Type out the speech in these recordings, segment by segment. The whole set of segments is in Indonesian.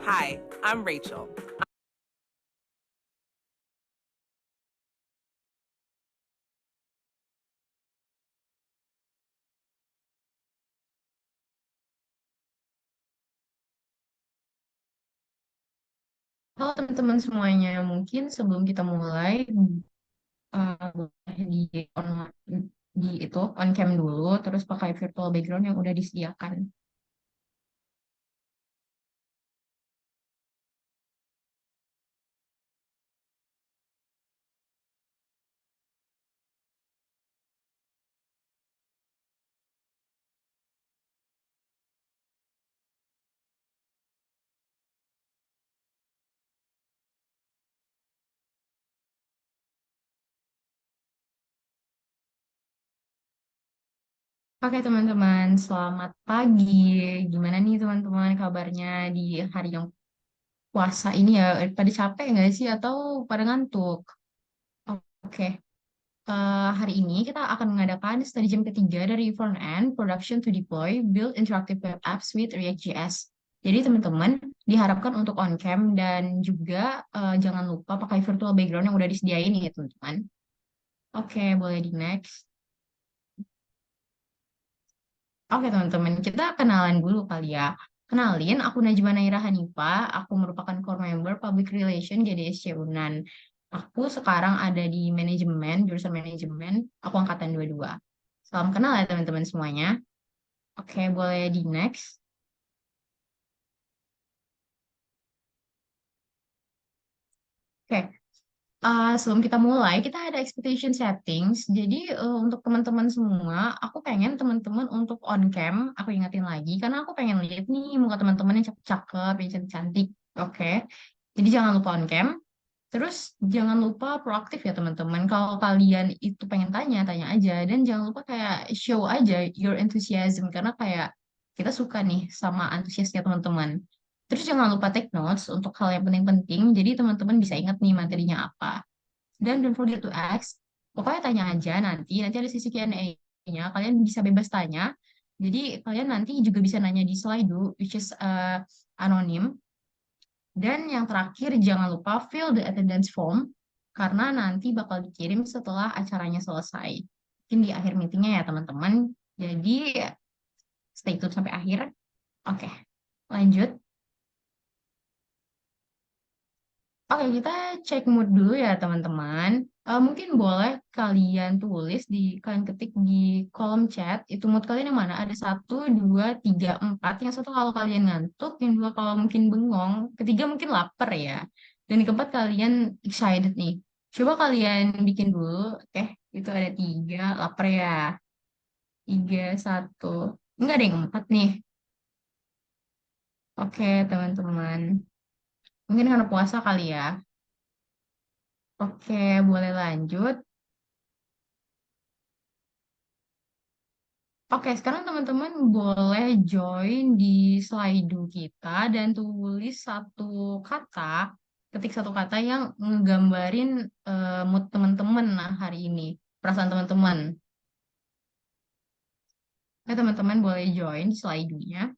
Hi, I'm Rachel. Halo teman-teman semuanya, mungkin sebelum kita mulai, boleh di itu on cam dulu, terus pakai virtual background yang udah disediakan. Oke teman-teman, selamat pagi. Gimana nih teman-teman kabarnya di hari yang puasa ini ya? Pada capek nggak sih atau pada ngantuk? Oke. Hari ini kita akan mengadakan studi jam ketiga dari front end production to deploy build interactive web apps with React.js. Jadi teman-teman diharapkan untuk on cam dan juga jangan lupa pakai virtual background yang udah disediain ya teman-teman. Oke, boleh di next. Oke teman-teman, kita kenalan dulu kali ya. Kenalin, aku Najma Naira Hanifah. Aku merupakan core member Public Relation GDSC Unan. Aku sekarang ada di manajemen, jurusan manajemen. Aku angkatan 22. Salam kenal ya teman-teman semuanya. Oke, boleh di next. Oke, sebelum kita mulai, kita ada expectation settings. Jadi, untuk teman-teman semua, aku pengen teman-teman untuk on cam, aku ingetin lagi, karena aku pengen lihat nih muka teman-teman yang cakep-cakep, yang cantik-cantik. Oke, jadi jangan lupa on cam. Terus, jangan lupa proaktif ya teman-teman. Kalau kalian itu pengen tanya, tanya aja. Dan jangan lupa kayak show aja your enthusiasm, karena kayak kita suka nih sama antusiasnya teman-teman. Terus jangan lupa take notes untuk hal yang penting-penting. Jadi teman-teman bisa ingat nih materinya apa. Dan don't forget to ask. Pokoknya tanya aja nanti. Nanti ada sisi Q&A-nya. Kalian bisa bebas tanya. Jadi kalian nanti juga bisa nanya di Slido, which is anonim. Dan yang terakhir jangan lupa fill the attendance form karena nanti bakal dikirim setelah acaranya selesai. Mungkin di akhir meetingnya ya teman-teman. Jadi stay tune sampai akhir. Oke, lanjut. Oke, kita cek mood dulu ya, teman-teman. Mungkin boleh kalian tulis kalian ketik di kolom chat, itu mood kalian yang mana? Ada satu, dua, tiga, empat. Yang satu kalau kalian ngantuk, yang dua kalau mungkin bengong, ketiga mungkin lapar ya. Dan yang keempat kalian excited nih. Coba kalian bikin dulu. Oke, itu ada tiga, lapar ya. Tiga, satu. Enggak ada yang empat nih. Oke, teman-teman. Mungkin karena puasa kali ya. Oke, boleh lanjut. Oke, sekarang teman-teman boleh join di Slido kita dan tulis satu kata, ketik satu kata yang ngegambarin mood teman-teman nah hari ini, perasaan teman-teman. Oke, teman-teman boleh join di Slido-nya.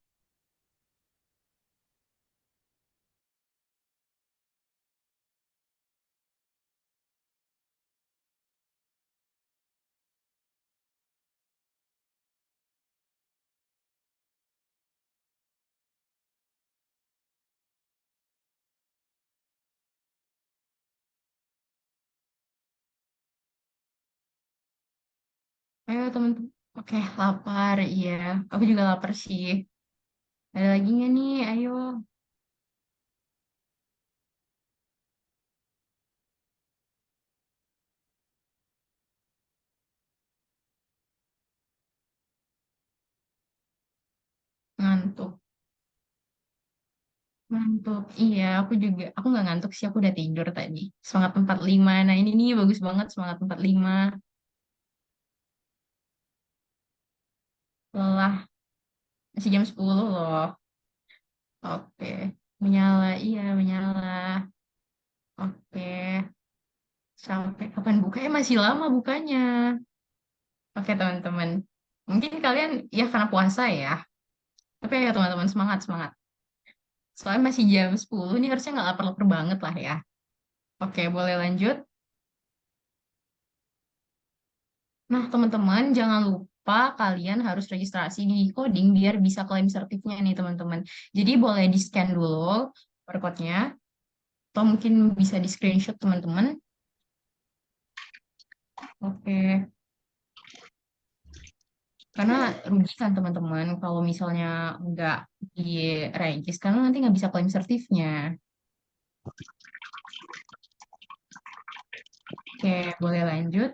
Ayo teman-teman. Oke, lapar, iya. Aku juga lapar sih. Ada lagi nggak nih? Ayo, ngantuk. Ngantuk. Iya, aku juga. Aku nggak ngantuk sih, aku udah tidur tadi. Semangat 45. Nah, ini nih bagus banget semangat 45. Lelah. Masih jam 10 loh. Oke. Menyala, iya menyala. Oke. Sampai kapan buka? Masih lama bukanya. Oke teman-teman. Mungkin kalian ya karena puasa ya. Tapi ya teman-teman semangat, semangat. Soalnya masih jam 10 nih harusnya nggak lapar-lapar banget lah ya. Oke, boleh lanjut. Nah, teman-teman, jangan lupa kalian harus registrasi di coding biar bisa klaim sertifnya nih, teman-teman. Jadi boleh di-scan dulu barcode-nya, atau mungkin bisa di-screenshot, teman-teman. Oke, karena rugi kan, teman-teman, kalau misalnya nggak di-regis, karena nanti nggak bisa klaim sertifnya. Oke, boleh lanjut.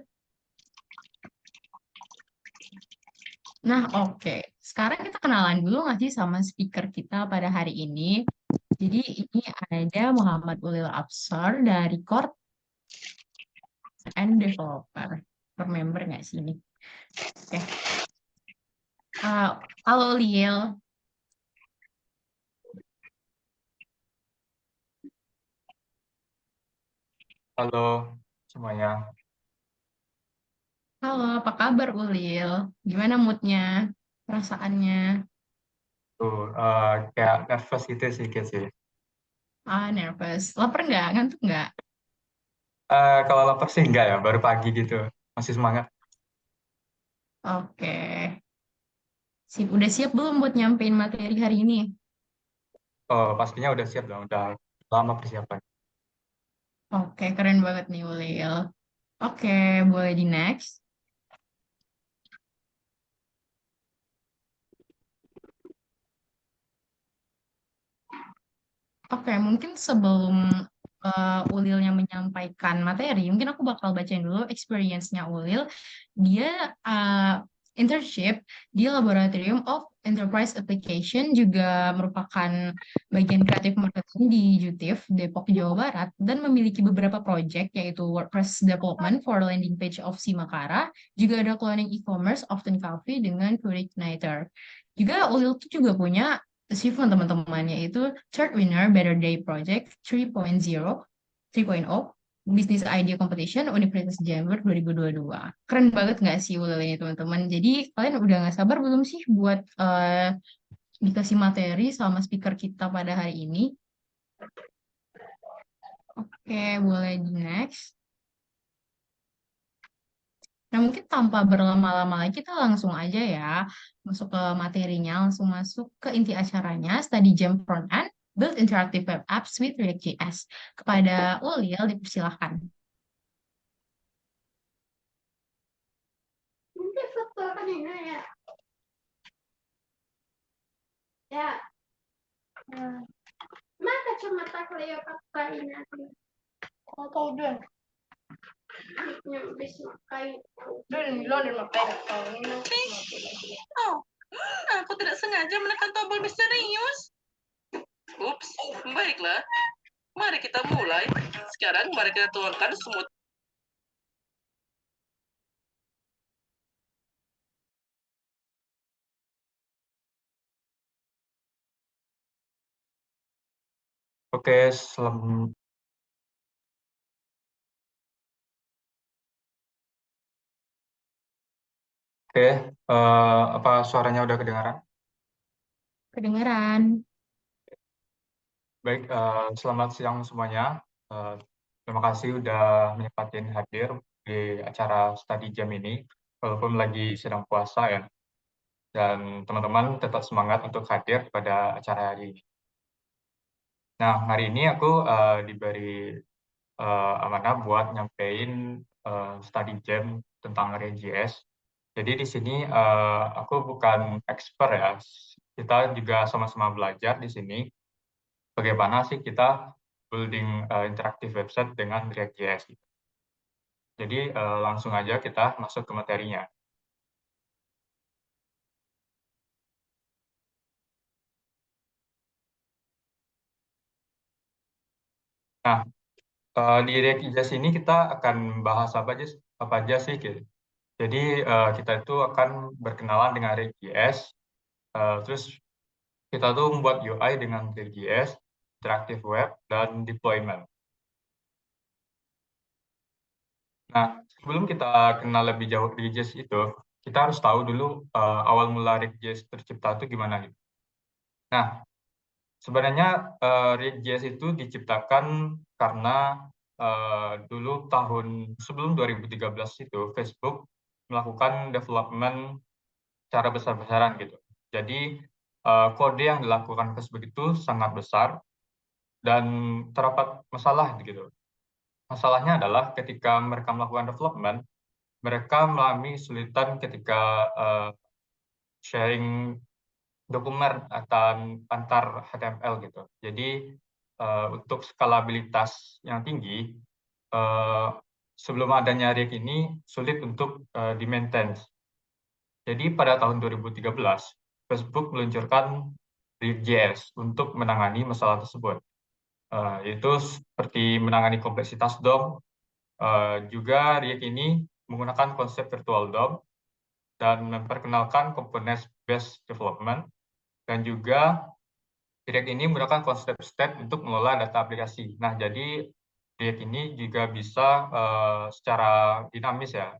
Nah, oke. Sekarang kita kenalan dulu nggak sih sama speaker kita pada hari ini? Jadi ini ada Muhammad Ulil Absar dari Core and Developer. Remember nggak sih ini? Oke. Halo Lil. Halo semuanya. Halo, apa kabar Ulil? Gimana moodnya? Perasaannya? Tuh, kayak nervous gitu sih, sih. Nervous. Lapar nggak? Ngantuk nggak? Kalau lapar sih enggak ya, baru pagi gitu. Masih semangat. Oke. Sip. Udah siap belum buat nyampein materi hari ini? Oh, pastinya udah siap dong, udah lama persiapan. Oke, keren banget nih Ulil. Oke, boleh di next. Oke, mungkin sebelum Ulilnya menyampaikan materi, mungkin aku bakal bacain dulu experience-nya Ulil. Dia internship di Laboratorium of Enterprise Application, juga merupakan bagian kreatif marketing di Jutif, Depok, Jawa Barat, dan memiliki beberapa project, yaitu WordPress development for landing page of Simakara, juga ada cloning e-commerce Often Coffee dengan Query Igniter. Juga Ulil tuh juga punya achievement, teman-teman, yaitu Third Winner Better Day Project 3.0 Business Idea Competition Universitas Jember 2022. Keren banget nggak sih Ulil ini, teman-teman? Jadi kalian udah nggak sabar belum sih buat dikasih materi sama speaker kita pada hari ini? Oke, boleh di next. Nah, mungkin tanpa berlama-lama lagi, kita langsung aja ya masuk ke materinya, langsung masuk ke inti acaranya, Study Jam Front-End, Build Interactive Web Apps with React.js. Kepada Ulil, dipersilahkan. Mungkin foto kan ini ya. Ya, mana kacamata Cleo pakai nanti. Oh, kau dun. Yang bisa pakai. Dun, lo udah pakai kau ini. Oh, aku tidak sengaja menekan tombol misterius. Ups, baiklah. Mari kita mulai. Sekarang mari kita tuangkan semut. Oke, oke. Apa suaranya udah kedengaran? Kedengaran. Baik, selamat siang semuanya. Eh, Terima kasih udah menyempatin hadir di acara study jam ini, walaupun lagi sedang puasa ya. Dan teman-teman tetap semangat untuk hadir pada acara hari ini. Nah, hari ini aku diberi amanah buat nyampein study jam tentang React.js. Jadi di sini aku bukan expert ya. Kita juga sama-sama belajar di sini bagaimana sih kita building interactive website dengan React.js. Jadi langsung aja kita masuk ke materinya. Nah, di React.js ini kita akan bahas apa aja sih, gitu. Jadi kita itu akan berkenalan dengan React.js, terus kita tuh membuat UI dengan React.js, interactive web, dan deployment. Nah, sebelum kita kenal lebih jauh React.js itu, kita harus tahu dulu awal mula React.js tercipta itu gimana gitu. Nah, Sebenarnya React.js itu diciptakan karena dulu sebelum 2013 itu Facebook melakukan development secara besar-besaran gitu. Jadi kode yang dilakukan Facebook itu sangat besar dan terdapat masalah gitu. Masalahnya adalah ketika mereka melakukan development, mereka mengalami kesulitan ketika sharing dokumen antar HTML gitu. Jadi untuk skalabilitas yang tinggi, eh, sebelum adanya React ini sulit untuk di-maintain. Jadi pada tahun 2013, Facebook meluncurkan React.js untuk menangani masalah tersebut. Yaitu seperti menangani kompleksitas DOM. Juga React ini menggunakan konsep virtual DOM dan memperkenalkan komponen based development, dan juga React ini menggunakan konsep state untuk mengelola data aplikasi. Nah, jadi React ini juga bisa secara dinamis ya,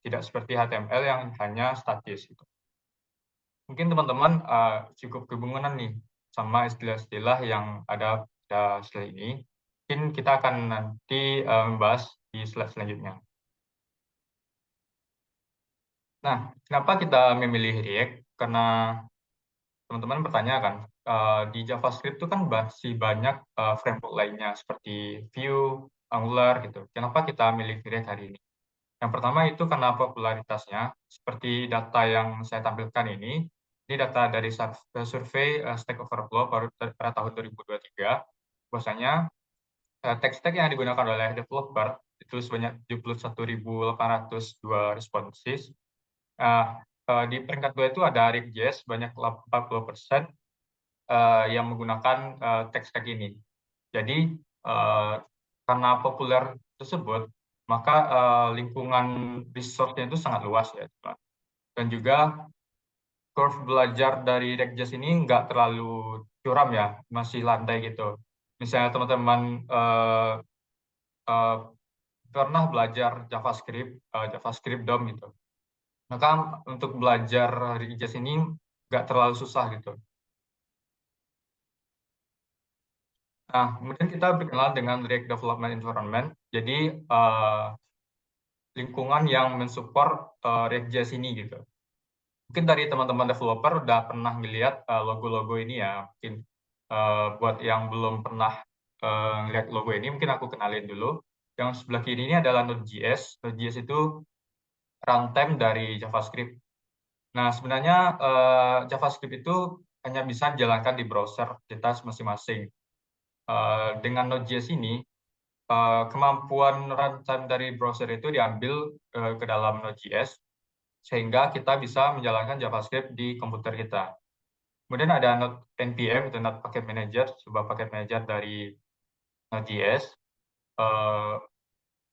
tidak seperti HTML yang hanya statis gitu. Mungkin teman-teman cukup kebingungan nih sama istilah-istilah yang ada pada slide ini. Mungkin kita akan nanti membahas di slide selanjutnya. Nah, kenapa kita memilih React? Karena teman-teman bertanya kan, di JavaScript itu kan masih banyak framework lainnya seperti Vue, Angular gitu. Kenapa kita milih React hari ini? Yang pertama itu karena popularitasnya, seperti data yang saya tampilkan ini data dari survei Stack Overflow pada tahun 2023, bahwasanya tech-stack yang digunakan oleh developer itu sebanyak 71.802 responses. Di peringkat 2 itu ada React.js banyak 40% yang menggunakan tech stack ini. Jadi karena populer tersebut, maka lingkungan resource-nya itu sangat luas ya. Dan juga curve belajar dari React.js ini nggak terlalu curam ya, masih landai gitu. Misalnya teman-teman uh, pernah belajar JavaScript DOM gitu. Maka untuk belajar React.js ini nggak terlalu susah gitu. Nah, kemudian kita berkenalan dengan React Development Environment. Jadi, lingkungan yang mensupport React.js ini gitu. Mungkin dari teman-teman developer udah pernah melihat logo-logo ini ya. Mungkin buat yang belum pernah lihat logo ini, mungkin aku kenalin dulu. Yang sebelah kiri ini adalah Node.js. Node.js itu runtime dari JavaScript. Nah, sebenarnya JavaScript itu hanya bisa dijalankan di browser kita masing-masing. Dengan Node.js ini, kemampuan runtime dari browser itu diambil ke dalam Node.js, sehingga kita bisa menjalankan JavaScript di komputer kita. Kemudian ada Node NPM, itu Node Package Manager, sebuah paket manager dari Node.js,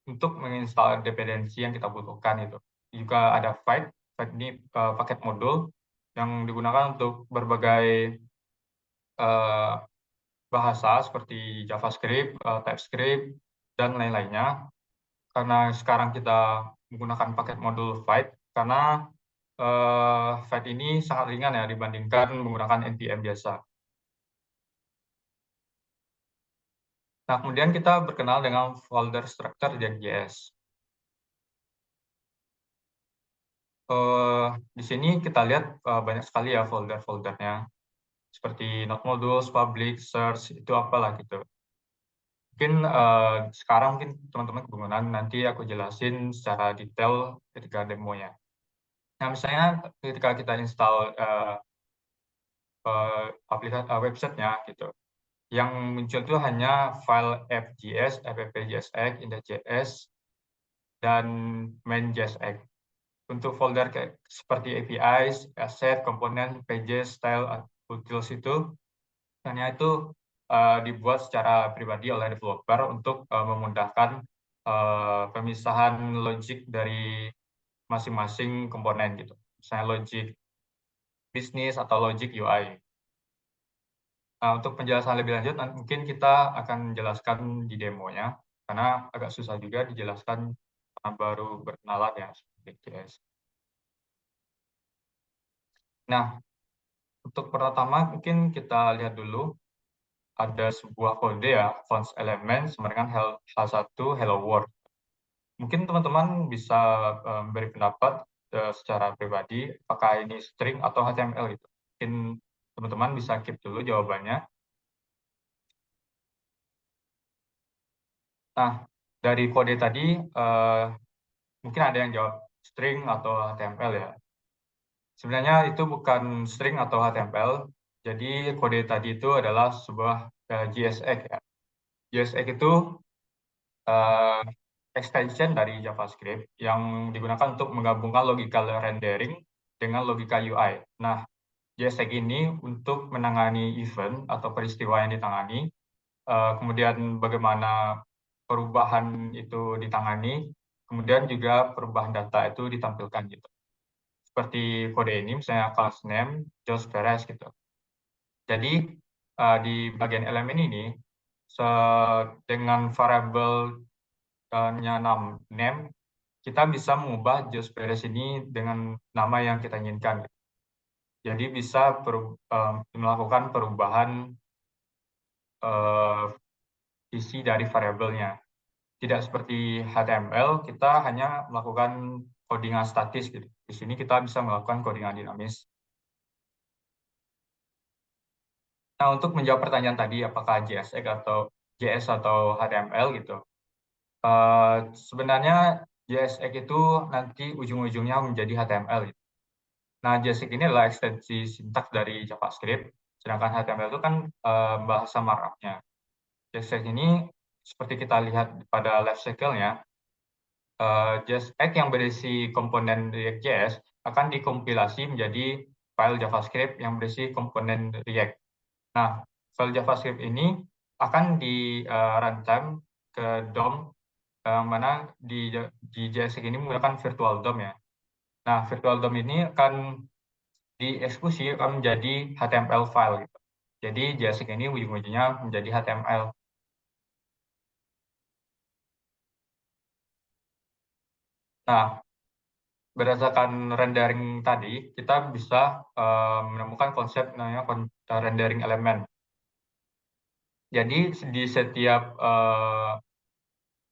untuk menginstal dependensi yang kita butuhkan itu. Juga ada Vite. Vite ini paket modul yang digunakan untuk berbagai bahasa seperti JavaScript, TypeScript, dan lain-lainnya. Karena sekarang kita menggunakan paket modul Vite, karena Vite ini sangat ringan ya dibandingkan menggunakan NPM biasa. Nah, kemudian kita berkenal dengan folder structure React.js. Di sini kita lihat banyak sekali ya folder-foldernya, seperti node modules, public, search, itu apalah gitu. Mungkin sekarang mungkin teman-teman kebingungan, nanti aku jelasin secara detail ketika demonya. Nah, misalnya ketika kita install aplikasi websitenya gitu, yang muncul itu hanya file app.js, app.jsx, index.js, dan main.jsx. Untuk folder kayak seperti APIs, asset, komponen, pages, style, utils itu hanya itu dibuat secara pribadi oleh developer untuk memudahkan pemisahan logik dari masing-masing komponen gitu. Misalnya logik bisnis atau logik UI. Nah, untuk penjelasan lebih lanjut, mungkin kita akan menjelaskan di demonya, karena agak susah juga dijelaskan karena baru berkenalan ya, seperti JS. Nah, untuk pertama mungkin kita lihat dulu ada sebuah kode ya, fonts element sama dengan H1 hello world. Mungkin teman-teman bisa beri pendapat secara pribadi, apakah ini string atau HTML gitu. Mungkin teman-teman bisa keep dulu jawabannya. Nah, dari kode tadi, mungkin ada yang jawab string atau HTML ya. Sebenarnya itu bukan string atau HTML, jadi kode tadi itu adalah sebuah JSX ya. JSX itu uh, extension dari JavaScript yang digunakan untuk menggabungkan logical rendering dengan logika UI. Nah, JSX ini untuk menangani event atau peristiwa yang ditangani, kemudian bagaimana perubahan itu ditangani, kemudian juga perubahan data itu ditampilkan gitu. Seperti kode ini, misalnya class name, Jos Perez gitu. Jadi di bagian elemen ini, dengan variabelnya name, kita bisa mengubah Jos Perez ini dengan nama yang kita inginkan. Jadi bisa melakukan perubahan isi dari variabelnya. Tidak seperti HTML, kita hanya melakukan codingan statis gitu. Di sini kita bisa melakukan codingan dinamis. Nah, untuk menjawab pertanyaan tadi, apakah JS atau HTML gitu, sebenarnya JSX itu nanti ujung-ujungnya menjadi HTML. Gitu. Nah, JSX ini adalah ekstensi sintaks dari JavaScript, sedangkan HTML itu kan bahasa markupnya. JSX ini seperti kita lihat pada life cycle-nya, JSX yang berisi komponen React.js akan dikompilasi menjadi file JavaScript yang berisi komponen React. Nah, file JavaScript ini akan di runtime ke DOM, mana di JSX ini menggunakan virtual DOM ya. Nah, virtual DOM ini akan dieksekusi akan menjadi HTML file gitu. Jadi JSX ini ujung-ujungnya menjadi HTML. Nah, berdasarkan rendering tadi, kita bisa menemukan konsep namanya rendering elemen. Jadi di setiap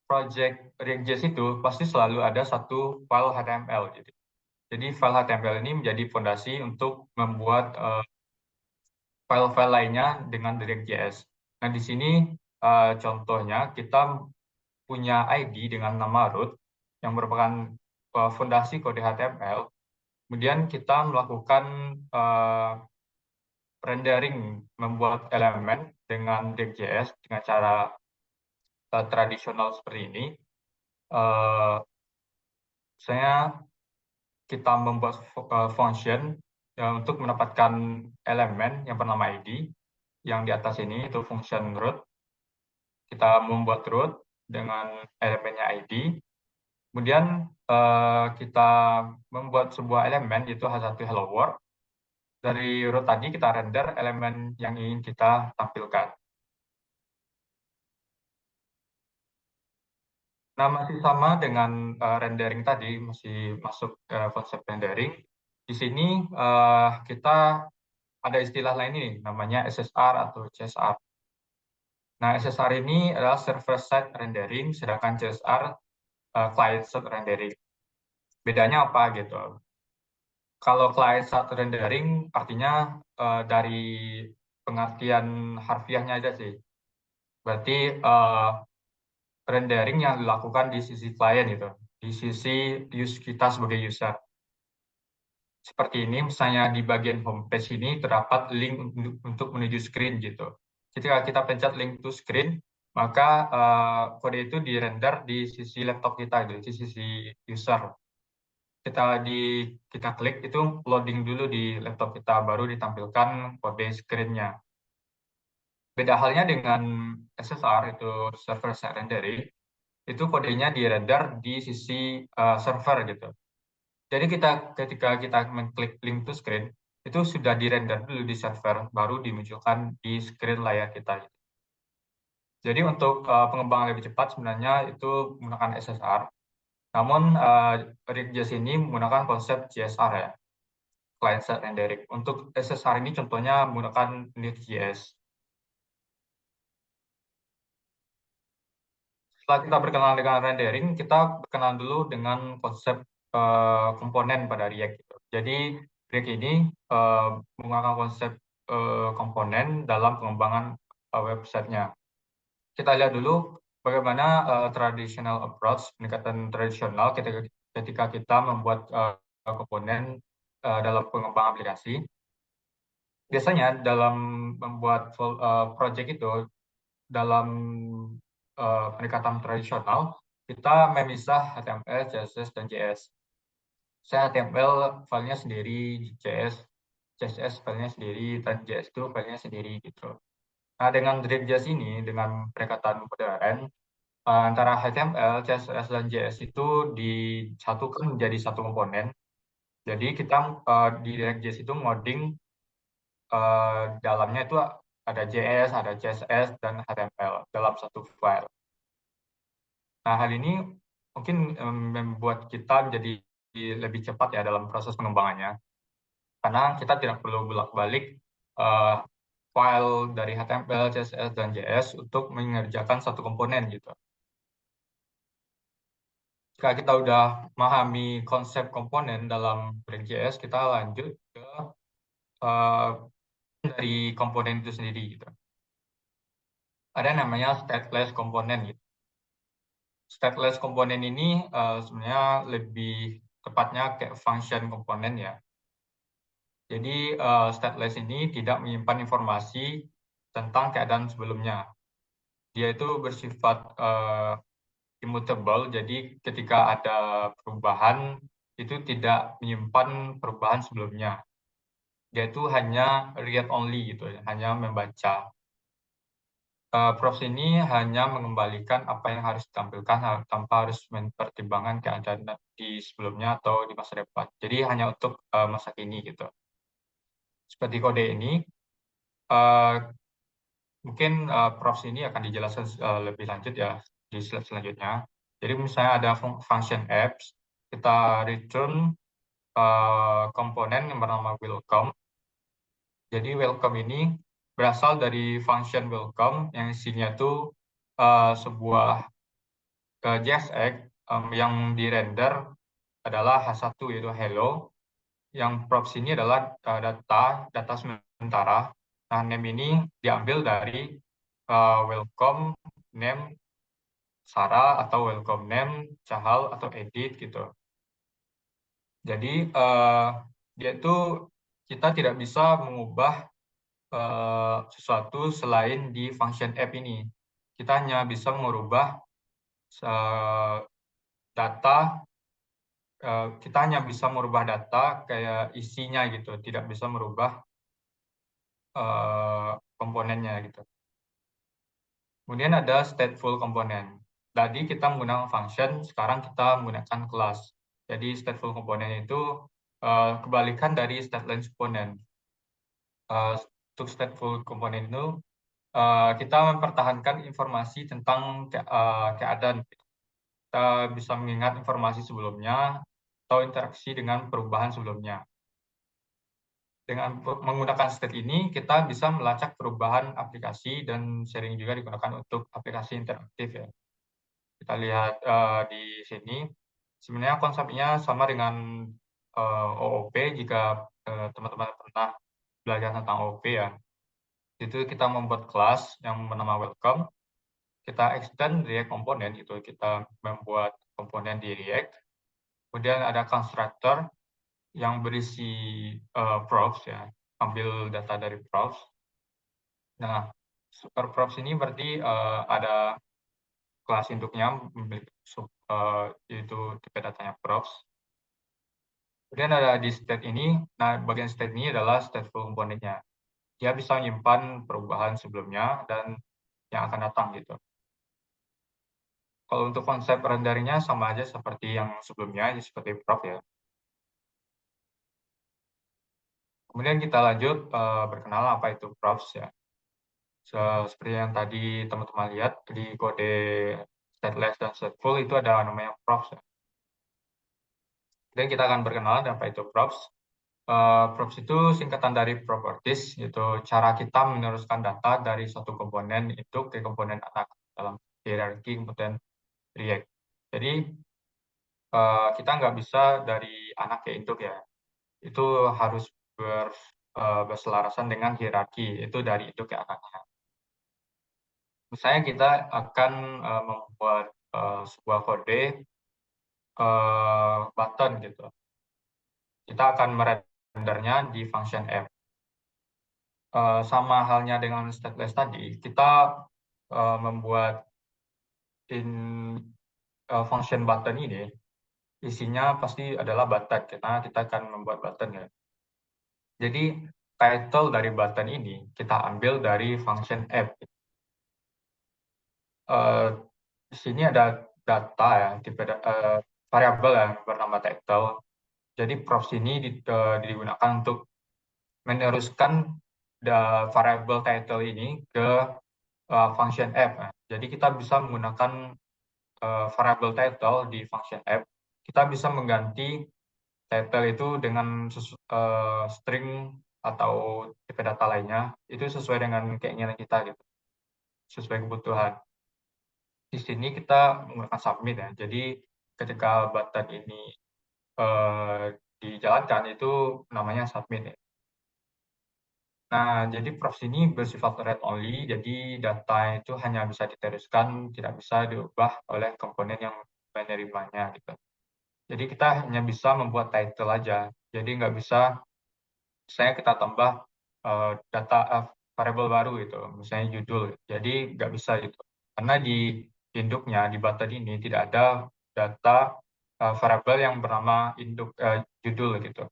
project React.js itu pasti selalu ada satu file HTML. Gitu. Jadi file HTML ini menjadi fondasi untuk membuat file-file lainnya dengan React.js. Nah, di sini contohnya kita punya ID dengan nama root yang merupakan fondasi kode HTML. Kemudian kita melakukan rendering, membuat elemen dengan React.js dengan cara tradisional seperti ini. Misalnya kita membuat function untuk mendapatkan elemen yang bernama ID, yang di atas ini itu function root. Kita membuat root dengan elemennya ID. Kemudian kita membuat sebuah elemen yaitu H1 hello world. Dari root tadi kita render elemen yang ingin kita tampilkan. Nah, masih sama dengan rendering tadi, masih masuk konsep rendering. Di sini kita ada istilah lain nih, namanya SSR atau CSR. Nah, SSR ini adalah server-side rendering, sedangkan CSR client-side rendering. Bedanya apa gitu? Kalau client-side rendering artinya dari pengertian harfiahnya aja sih. Berarti rendering yang dilakukan di sisi klien gitu, di sisi kita sebagai user. Seperti ini, misalnya di bagian homepage ini terdapat link untuk menuju screen gitu. Ketika kita pencet link to screen, maka kode itu di-render di sisi laptop kita, di sisi user. Kita klik itu loading dulu di laptop kita, baru ditampilkan kode screen-nya. Beda halnya dengan SSR, itu server side rendering, itu kodenya di-render di sisi server gitu. Jadi ketika kita mengklik link to screen, itu sudah di-render dulu di server, baru dimunculkan di screen layar kita. Jadi untuk pengembangan lebih cepat sebenarnya itu menggunakan SSR. Namun React.js ini menggunakan konsep CSR ya, client side rendering. Untuk SSR ini contohnya menggunakan Next.js. Setelah kita berkenalan dengan rendering, kita berkenalan dulu dengan konsep komponen pada React gitu. Jadi React ini menggunakan konsep komponen dalam pengembangan websitenya. Kita lihat dulu bagaimana traditional approach, pendekatan tradisional ketika kita membuat komponen dalam pengembangan aplikasi. Biasanya dalam membuat project itu, dalam pendekatan tradisional, kita memisah HTML, CSS, dan JS. Saya HTML filenya sendiri, CSS filenya sendiri, dan JS itu filenya sendiri gitu. Nah, dengan React.js ini, dengan pendekatan modern, antara HTML, CSS, dan JS itu disatukan menjadi satu komponen. Jadi kita di React.js itu ngoding dalamnya itu ada JS, ada CSS, dan HTML dalam satu file. Nah, hal ini mungkin membuat kita menjadi lebih cepat ya dalam proses pengembangannya, karena kita tidak perlu bolak-balik file dari HTML, CSS, dan JS untuk mengerjakan satu komponen gitu. Jika kita udah memahami konsep komponen dalam React.js, kita lanjut ke dari komponen itu sendiri gitu. Ada namanya stateless komponen gitu. Stateless komponen ini sebenarnya lebih tepatnya kayak function komponen ya. Jadi stateless ini tidak menyimpan informasi tentang keadaan sebelumnya. Dia itu bersifat immutable, jadi ketika ada perubahan itu tidak menyimpan perubahan sebelumnya. Dia itu hanya read only gitu, hanya membaca. Props ini hanya mengembalikan apa yang harus ditampilkan tanpa harus mempertimbangkan keadaan di sebelumnya atau di masa depan. Jadi hanya untuk masa kini gitu. Seperti kode ini, mungkin props ini akan dijelaskan lebih lanjut ya di slide selanjutnya. Jadi misalnya ada function apps, kita return komponen yang bernama welcome. Jadi welcome ini berasal dari function welcome yang isinya itu sebuah JSX yang dirender adalah H1 yaitu hello. Yang props ini adalah data sementara. Nah, name ini diambil dari welcome name Sarah atau welcome name Cahal atau Edit gitu. Jadi dia itu kita tidak bisa mengubah sesuatu selain di function app ini. Kita hanya bisa merubah data, kita hanya bisa merubah data kayak isinya gitu, tidak bisa merubah komponennya gitu. Kemudian ada stateful komponen. Tadi kita menggunakan function, sekarang kita menggunakan kelas. Jadi stateful komponen itu kebalikan dari stateless komponen. Untuk stateful komponen itu kita mempertahankan informasi tentang keadaan. Kita bisa mengingat informasi sebelumnya atau interaksi dengan perubahan sebelumnya. Dengan menggunakan state ini, kita bisa melacak perubahan aplikasi dan sering juga digunakan untuk aplikasi interaktif ya. Kita lihat di sini, sebenarnya konsepnya sama dengan OOP jika teman-teman pernah belajar tentang OOP ya. Itu kita membuat kelas yang bernama welcome, kita extend React komponen, itu kita membuat komponen di React. Kemudian ada constructor yang berisi props ya, ambil data dari props. Nah, super props ini berarti ada kelas induknya memiliki yaitu tipe datanya props. Kemudian ada di state ini, nah bagian state ini adalah stateful komponennya. Dia bisa menyimpan perubahan sebelumnya dan yang akan datang gitu. Kalau untuk konsep renderingnya sama aja seperti yang sebelumnya, seperti prop ya. Kemudian kita lanjut berkenalan apa itu props ya. Seperti yang tadi teman-teman lihat di kode stateless dan stateful itu ada namanya props ya. Dan kita akan berkenalan apa itu props. Props itu singkatan dari properties, yaitu cara kita meneruskan data dari satu komponen itu ke komponen anak dalam hierarki komponen React. Jadi kita nggak bisa dari anak ke induk ya. Itu harus berselarasan dengan hierarki, itu dari induk ke anaknya. Misalnya kita akan membuat sebuah kode button gitu. Kita akan merendernya di function app. Sama halnya dengan stateless tadi, kita membuat function button ini, isinya pasti adalah button, karena kita akan membuat button ya. Jadi title dari button ini kita ambil dari function app. Di sini ada data ya, variabel yang bernama title. Jadi props ini digunakan untuk meneruskan variabel title ini ke function app. Jadi kita bisa menggunakan variabel title di function app. Kita bisa mengganti title itu dengan string atau tipe data lainnya. Itu sesuai dengan keinginan kita gitu, sesuai kebutuhan. Di sini kita menggunakan submit ya. Jadi ketika button ini dijalankan itu namanya submit ya. Nah, jadi props ini bersifat read only, jadi data itu hanya bisa diteruskan, tidak bisa diubah oleh komponen yang menerimanya gitu. Jadi kita hanya bisa membuat title aja. Jadi nggak bisa, misalnya kita tambah data variable baru gitu, misalnya judul. Jadi nggak bisa gitu. Karena di induknya, di button ini tidak ada data variable yang bernama induk judul gitu.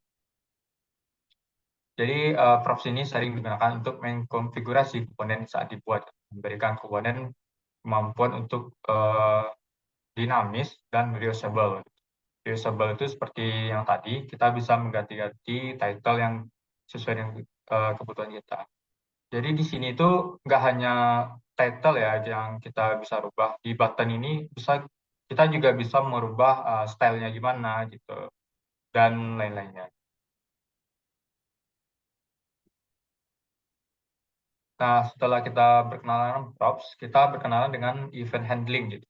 Jadi props ini sering digunakan untuk mengkonfigurasi komponen saat dibuat, memberikan komponen kemampuan untuk dinamis dan reusable. Reusable itu seperti yang tadi, kita bisa mengganti-ganti title yang sesuai dengan kebutuhan kita. Jadi di sini itu nggak hanya title ya yang kita bisa rubah. Di button ini kita juga bisa merubah stylenya gimana gitu dan lain-lainnya. Nah, setelah kita berkenalan props, kita berkenalan dengan event handling gitu.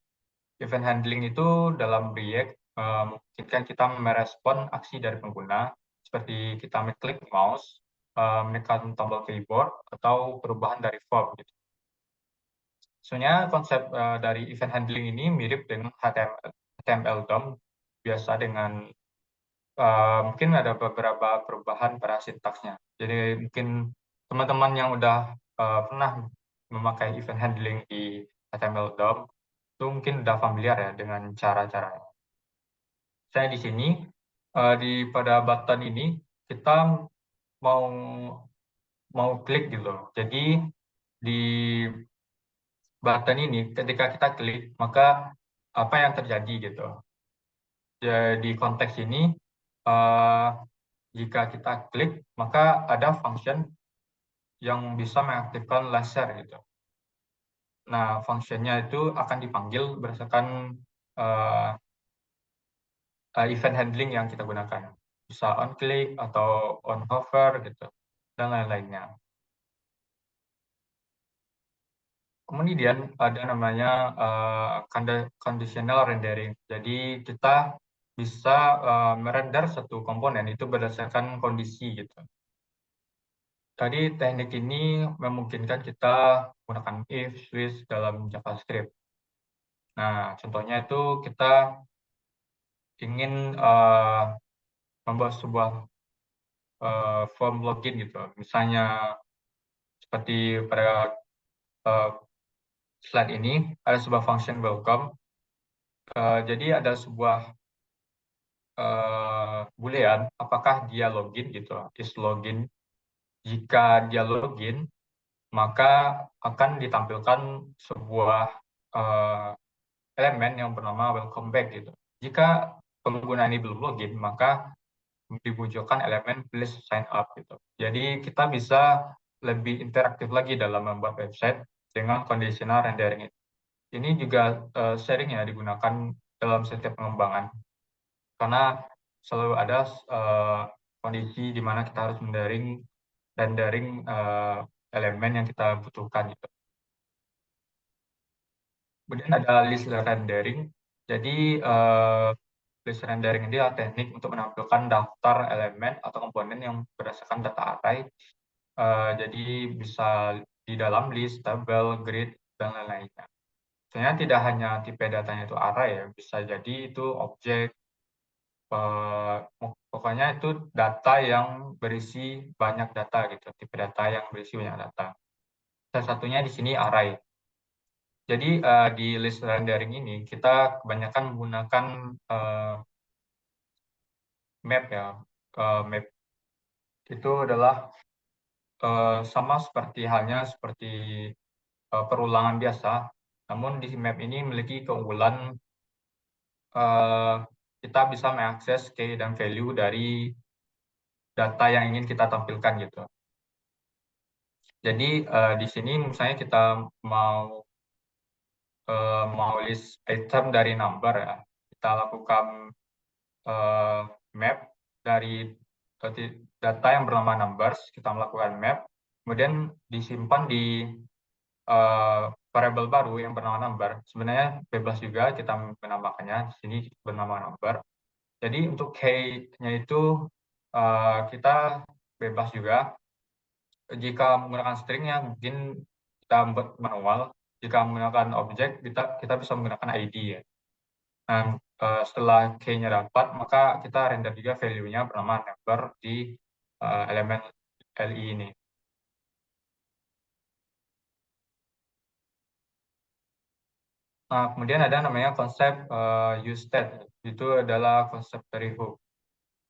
Event handling itu dalam React memungkinkan kita merespon aksi dari pengguna seperti kita mengklik mouse, menekan tombol keyboard, atau perubahan dari form gitu. Sebenarnya konsep dari event handling ini mirip dengan HTML DOM biasa dengan mungkin ada beberapa perubahan pada sintaksnya. Jadi mungkin teman-teman yang udah pernah memakai event handling di HTML DOM itu mungkin udah familiar ya dengan cara-caranya. Saya di sini pada button ini kita mau mau klik gitu. Jadi di button ini ketika kita klik maka apa yang terjadi gitu. Jadi konteks ini uh, jika kita klik maka ada function yang bisa mengaktifkan laser gitu. Nah, fungsinya itu akan dipanggil berdasarkan uh, event handling yang kita gunakan. Bisa on click atau on hover gitu dan lain-lainnya. Kemudian ada namanya conditional rendering. Jadi kita bisa merender satu komponen itu berdasarkan kondisi gitu. Tadi teknik ini memungkinkan kita menggunakan if, switch dalam JavaScript. Nah, contohnya itu kita ingin membuat sebuah form login gitu. Misalnya seperti pada uh, slide ini ada sebuah function welcome. Jadi ada sebuah boolean apakah dia login gitu, is login. Jika dia login, maka akan ditampilkan sebuah uh, elemen yang bernama welcome back gitu. Jika pengguna ini belum login, maka dimunculkan elemen please sign up gitu. Jadi kita bisa lebih interaktif lagi dalam membuat website dengan conditional rendering ini. Ini juga sering ya digunakan dalam setiap pengembangan karena selalu ada kondisi di mana kita harus rendering elemen yang kita butuhkan gitu. Kemudian ada list rendering. Jadi list rendering ini adalah teknik untuk menampilkan daftar elemen atau komponen yang berdasarkan data array. Jadi bisa di dalam list, tabel, grid, dan lain-lainnya. Sebenarnya tidak hanya tipe datanya itu array ya, bisa jadi itu objek, pokoknya itu data yang berisi banyak data gitu, tipe data yang berisi banyak data. Salah satunya di sini array. Jadi di list rendering ini kita kebanyakan menggunakan map ya. Map itu adalah sama seperti halnya seperti perulangan biasa, namun di map ini memiliki keunggulan kita bisa mengakses key dan value dari data yang ingin kita tampilkan gitu. Jadi di sini misalnya kita mau list item dari number ya, kita lakukan map dari data yang bernama numbers, kita melakukan map, kemudian disimpan di variabel baru yang bernama number. Sebenarnya bebas juga kita menambahkannya, di sini bernama number. Jadi untuk key-nya itu kita bebas juga. Jika menggunakan string ya mungkin kita buat manual. Jika menggunakan objek kita bisa menggunakan ID ya. Nah, setelah key-nya dapat, maka kita render juga value-nya bernama number di elemen LI ini. Nah, kemudian ada namanya konsep useState. Itu adalah konsep dari hook.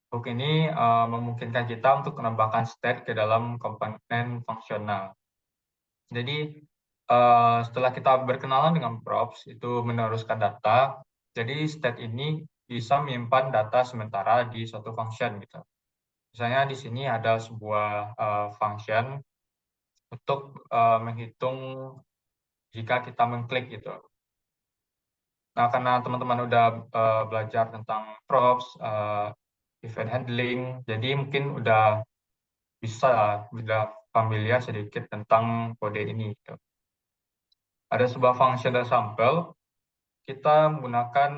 Hook ini memungkinkan kita untuk menambahkan state ke dalam komponen fungsional. Jadi, setelah kita berkenalan dengan props, itu meneruskan data, jadi state ini bisa menyimpan data sementara di suatu function gitu. Misalnya di sini ada sebuah function untuk menghitung jika kita mengklik gitu. Nah, karena teman-teman udah belajar tentang props, event handling, jadi mungkin udah familiar sedikit tentang kode ini. Gitu. Ada sebuah function sampel, kita menggunakan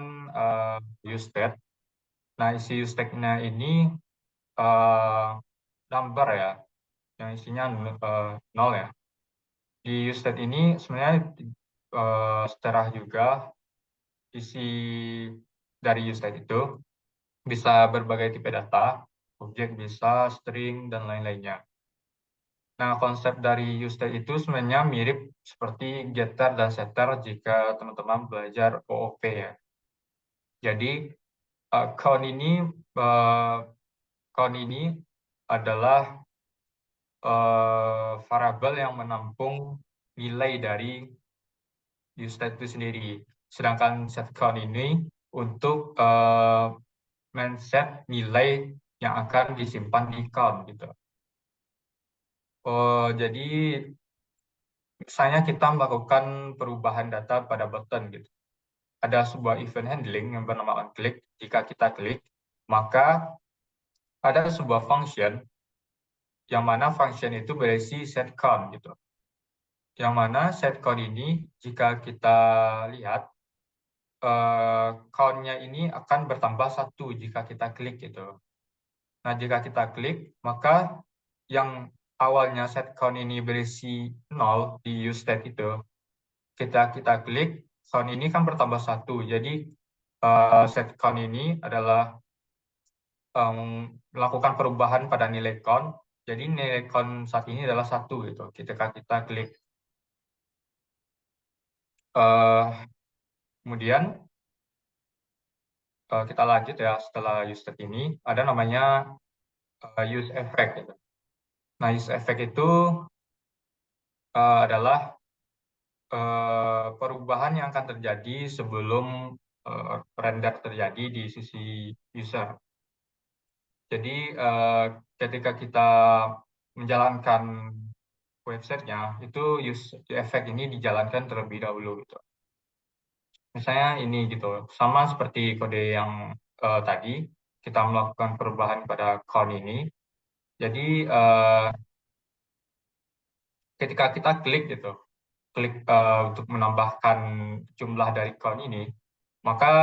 useState. Nah, isi useState-nya ini number ya, yang isinya 0 ya. Di useState ini sebenarnya sejarah juga isi dari useState itu bisa berbagai tipe data, objek bisa, string, dan lain-lainnya. Nah, konsep dari useState itu sebenarnya mirip seperti getter dan setter jika teman-teman belajar OOP ya. Jadi, count ini adalah variabel yang menampung nilai dari useState itu sendiri. Sedangkan setCount ini untuk men-set nilai yang akan disimpan di count gitu. Jadi misalnya kita melakukan perubahan data pada button gitu. Ada sebuah event handling yang bernama onClick. Jika kita klik, maka ada sebuah function yang mana function itu berisi setCount gitu. Yang mana setCount ini jika kita lihat count-nya ini akan bertambah 1 jika kita klik gitu. Nah, jika kita klik, maka yang awalnya set count ini berisi 0 di useState itu, kita klik, count ini kan bertambah 1. Jadi, set count ini adalah melakukan perubahan pada nilai count. Jadi, nilai count saat ini adalah 1 gitu, ketika kita klik. Kemudian, kita lanjut ya, setelah useState ini, ada namanya use effect gitu. Nah, use effect itu adalah perubahan yang akan terjadi sebelum render terjadi di sisi user. Jadi ketika kita menjalankan websitenya, itu use effect ini dijalankan terlebih dahulu gitu. Misalnya ini gitu, sama seperti kode yang tadi, kita melakukan perubahan pada count ini. Jadi ketika kita klik gitu, klik untuk menambahkan jumlah dari count ini, Maka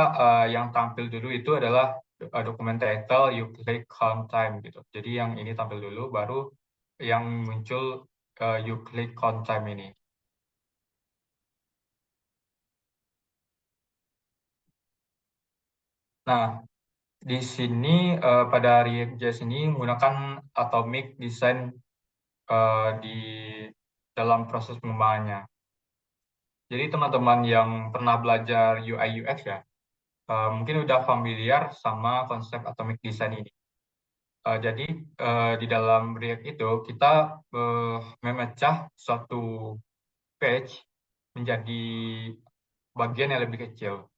yang tampil dulu itu adalah dokumen title, Euclid Count Time gitu. Jadi yang ini tampil dulu, baru yang muncul Euclid Count Time ini. Nah, di sini pada React.js ini menggunakan atomic design di dalam proses pengembangannya. Jadi teman-teman yang pernah belajar UI UX ya, mungkin udah familiar sama konsep atomic design ini. Jadi di dalam React itu kita memecah suatu page menjadi bagian yang lebih kecil.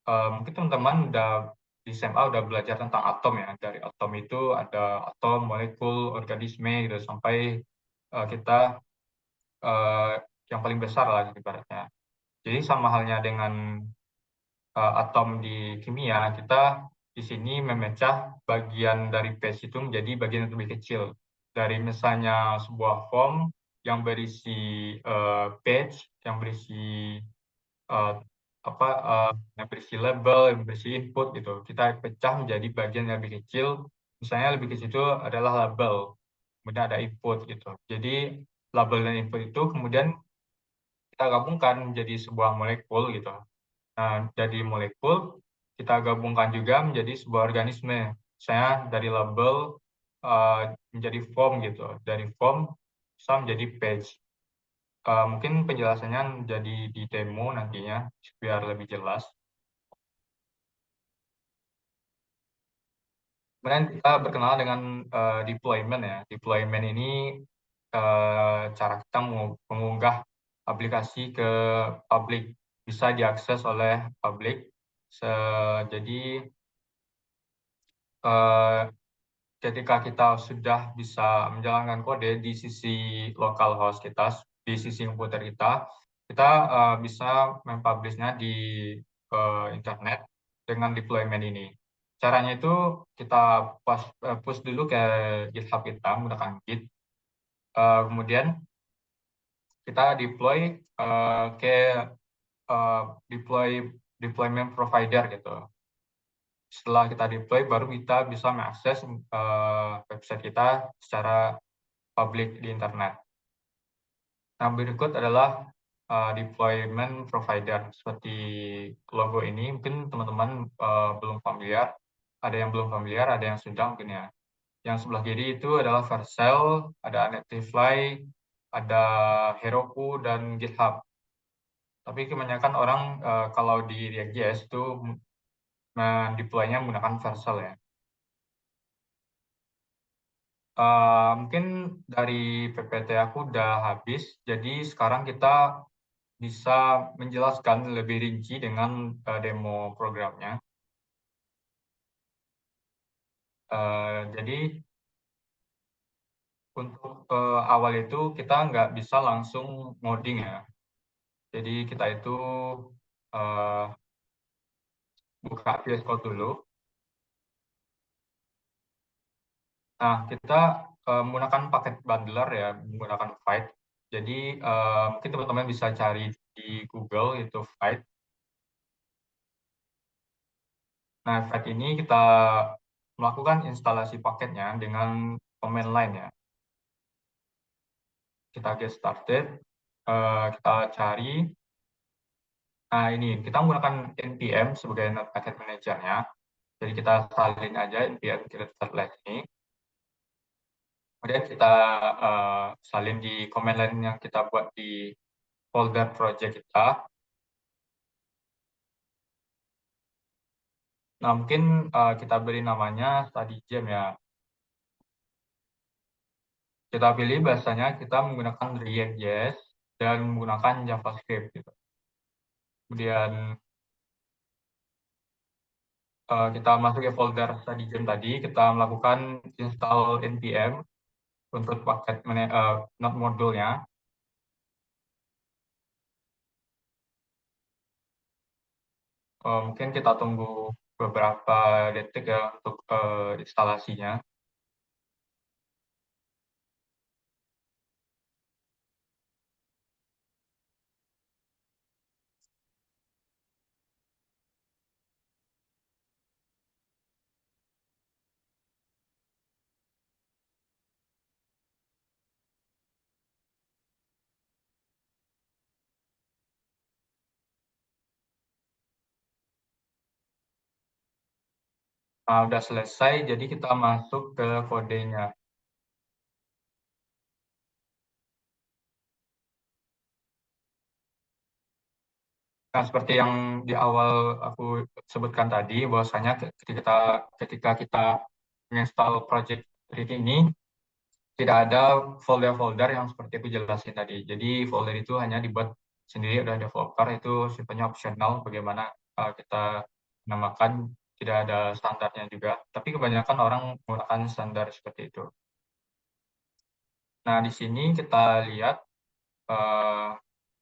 Mungkin teman-teman udah di SMA udah belajar tentang atom ya. Dari atom itu ada atom, molekul, organisme gitu sampai kita eh, yang paling besar lah ibaratnya. Jadi sama halnya dengan atom di kimia, kita di sini memecah bagian dari page itu menjadi bagian yang lebih kecil. Dari misalnya sebuah form yang berisi page, yang berisi eh, apa yang berisi label, yang berisi input gitu. Kita pecah menjadi bagian yang lebih kecil. Misalnya lebih kecil itu adalah label, kemudian ada input gitu. Jadi label dan input itu kemudian kita gabungkan menjadi sebuah molekul gitu. Nah, jadi molekul kita gabungkan juga menjadi sebuah organisme. Saya dari label menjadi form gitu. Dari form bisa menjadi page. Mungkin penjelasannya jadi di demo nantinya biar lebih jelas. Kemudian kita berkenal dengan deployment ya. Deployment ini cara kita mengunggah aplikasi ke publik, bisa diakses oleh publik. Jadi eh, ketika kita sudah bisa menjalankan kode di sisi local host kita, di sisi komputer kita bisa mempublishnya di internet dengan deployment ini. Caranya itu kita push dulu ke GitHub kita menggunakan Git, kemudian kita deploy ke eh, deploy deployment provider gitu. Setelah kita deploy, baru kita bisa mengakses website kita secara publik di internet. Nah, berikut adalah deployment provider. Seperti logo ini, mungkin teman-teman belum familiar. Ada yang belum familiar, ada yang sudah mungkin ya. Yang sebelah kiri itu adalah Vercel, ada Netlify, ada Heroku, dan GitHub. Tapi kebanyakan orang kalau di React.js itu mendeploy-nya menggunakan Vercel ya. Mungkin dari PPT aku udah habis, jadi sekarang kita bisa menjelaskan lebih rinci dengan demo programnya. Jadi untuk awal itu kita nggak bisa langsung ngoding ya. Jadi kita itu uh, buka VS Code dulu. Nah, kita menggunakan paket bundler ya, menggunakan Vite. Jadi mungkin teman-teman bisa cari di Google itu Vite. Nah, Vite ini kita melakukan instalasi paketnya dengan command line ya. Kita get started, kita cari. Nah, ini kita menggunakan npm sebagai packet manajernya. Jadi kita salin aja npm create stateless ini. Kemudian kita salin di command line yang kita buat di folder project kita. Nah, mungkin kita beri namanya study jam ya. Kita pilih bahasanya kita menggunakan React.js dan menggunakan JavaScript gitu. Kemudian kita masuk ke folder study jam tadi, kita melakukan install npm untuk paket node modulnya. Mungkin kita tunggu beberapa detik ya untuk instalasinya. Nah, udah selesai, jadi kita masuk ke kodenya. Nah, seperti yang di awal aku sebutkan tadi, bahwasanya ketika kita menginstal project Read ini, tidak ada folder-folder yang seperti aku jelasin tadi. Jadi folder itu hanya dibuat sendiri oleh developer, itu sifatnya optional, bagaimana kita menamakan, tidak ada standarnya juga. Tapi kebanyakan orang menggunakan standar seperti itu. Nah, di sini kita lihat eh,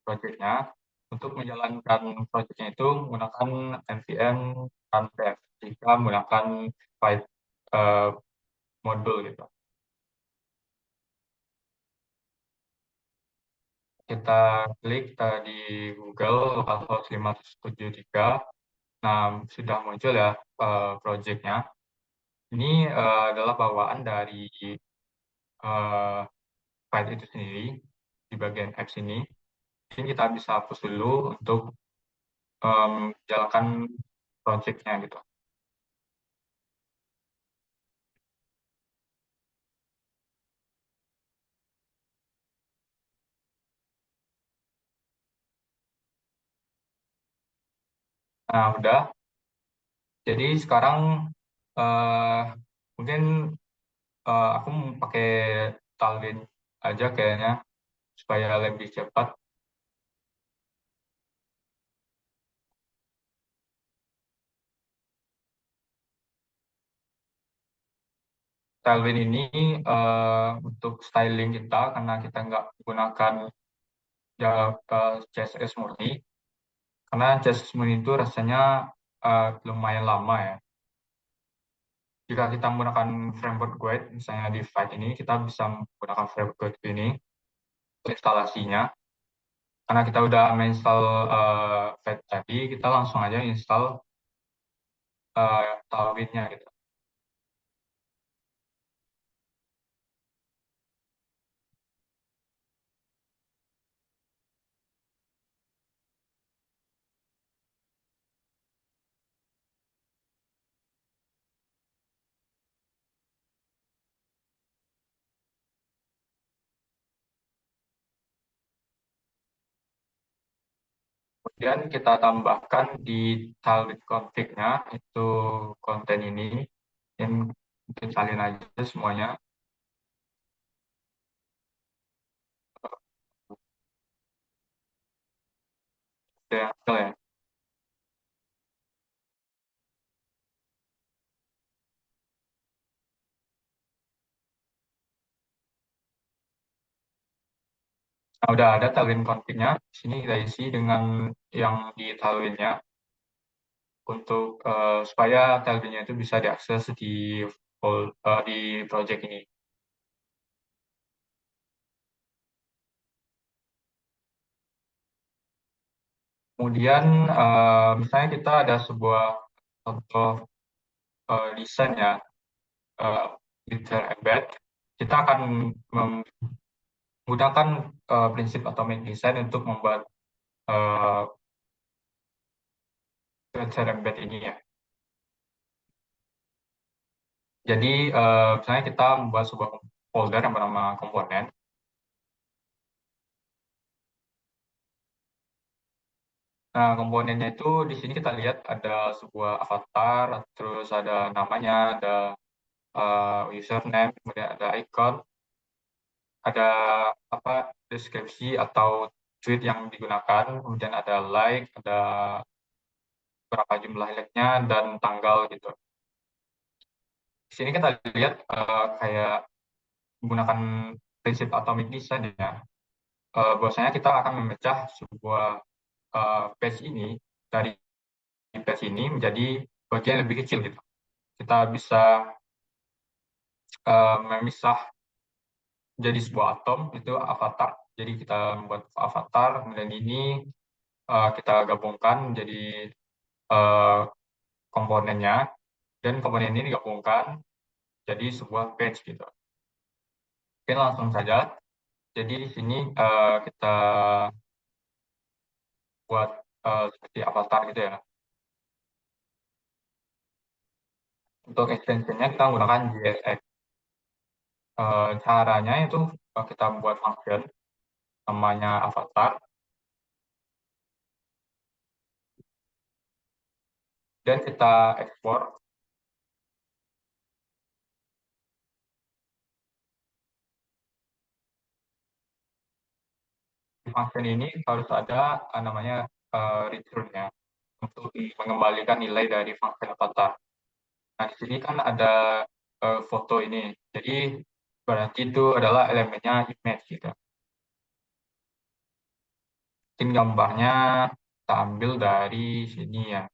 project-nya. Untuk menjalankan project-nya itu menggunakan npm run dev jika menggunakan file eh, modul gitu. Kita klik di Google localhost 573. Nah, sudah muncul ya project-nya. Ini adalah bawaan dari eh, file itu sendiri di bagian apps ini. Ini kita bisa hapus dulu untuk jalankan project-nya gitu. Nah, udah. Jadi sekarang eh, mungkin aku mau pakai Tailwind aja kayaknya supaya lebih cepat. Tailwind ini untuk styling kita karena kita nggak menggunakan CSS murni. Karena CSS murni itu rasanya lumayan lama ya. Jika kita menggunakan framework guide, misalnya di file ini, kita bisa menggunakan framework guide ini untuk instalasinya. Karena kita udah menginstal file tadi, kita langsung aja install Tailwind-nya gitu. Kemudian kita tambahkan di Tailwind config-nya itu konten ini, yang kita salin aja semuanya. Udah, ya. Nah, udah ada Tailwind config-nya. Di sini kita isi dengan yang di Tailwind-nya untuk supaya Tailwind-nya itu bisa diakses di project ini. Kemudian misalnya kita ada sebuah contoh desain ya, detail embed, kita akan menggunakan prinsip atomic design untuk membuat uh, detail embed ini ya. Jadi misalnya kita membuat sebuah folder yang bernama komponen. Nah, komponennya itu di sini kita lihat ada sebuah avatar, terus ada namanya, ada username, kemudian ada icon, ada apa deskripsi atau tweet yang digunakan, kemudian ada like, ada berapa jumlah like-nya dan tanggal gitu. Di sini kita lihat kayak menggunakan prinsip atomic design ya. Bahwasanya kita akan memecah sebuah page ini dari page ini menjadi bagian lebih kecil gitu. Kita bisa memisah jadi sebuah atom itu avatar. Jadi kita membuat avatar, kemudian ini kita gabungkan menjadi uh, komponennya, dan komponen ini digabungkan jadi sebuah page gitu. Oke, langsung saja. Jadi di sini kita buat seperti avatar gitu ya. Untuk extension-nya kita menggunakan JSX. Caranya itu kita buat function namanya avatar dan kita ekspor. Di function ini harus ada namanya return-nya untuk mengembalikan nilai dari function avatar. Nah, di sini kan ada foto ini. Jadi berarti itu adalah elemennya image gitu. Mungkin gambarnya kita ambil dari sini ya.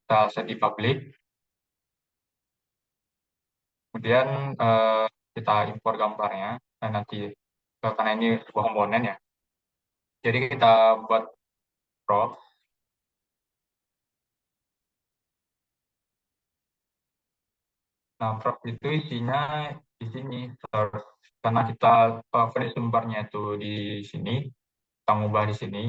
Kita set di public, kemudian eh, kita impor gambarnya. Nah, nanti karena ini sebuah komponen ya. Jadi kita buat prop. Nah, prop itu isinya di sini. Terus, karena kita file sumbernya itu di sini, kita ngubah di sini.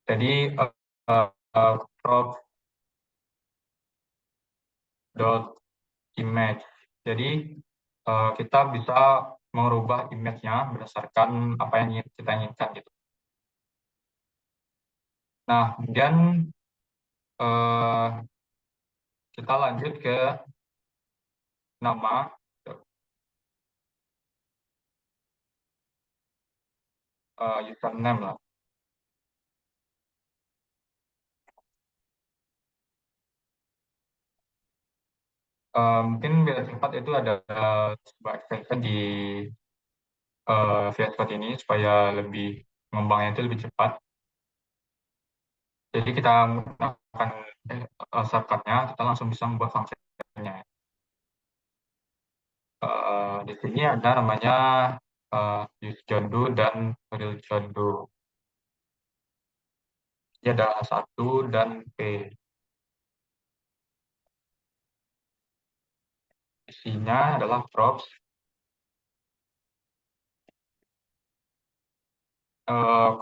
Jadi prop dot image. Jadi kita bisa mengubah image-nya berdasarkan apa yang kita inginkan gitu. Nah, kemudian eh, kita lanjut ke nama username lah. Mungkin biar cepat itu ada sebuah extension di VS Code ini supaya lebih mengembangnya itu lebih cepat. Jadi kita menggunakan shortcut-nya, kita langsung bisa membuat function-nya. Di sini ada namanya use John Doe dan real John Doe. Ini ada satu dan P. Isinya adalah props.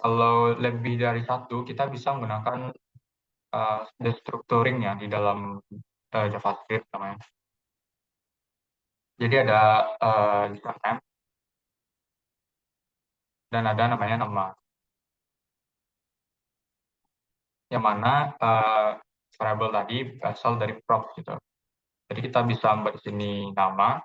Kalau lebih dari satu, kita bisa menggunakan destructuring ya di dalam JavaScript namanya. Jadi ada username dan ada namanya nama. Yang mana variable tadi berasal dari props gitu. Jadi kita bisa membuat di sini nama,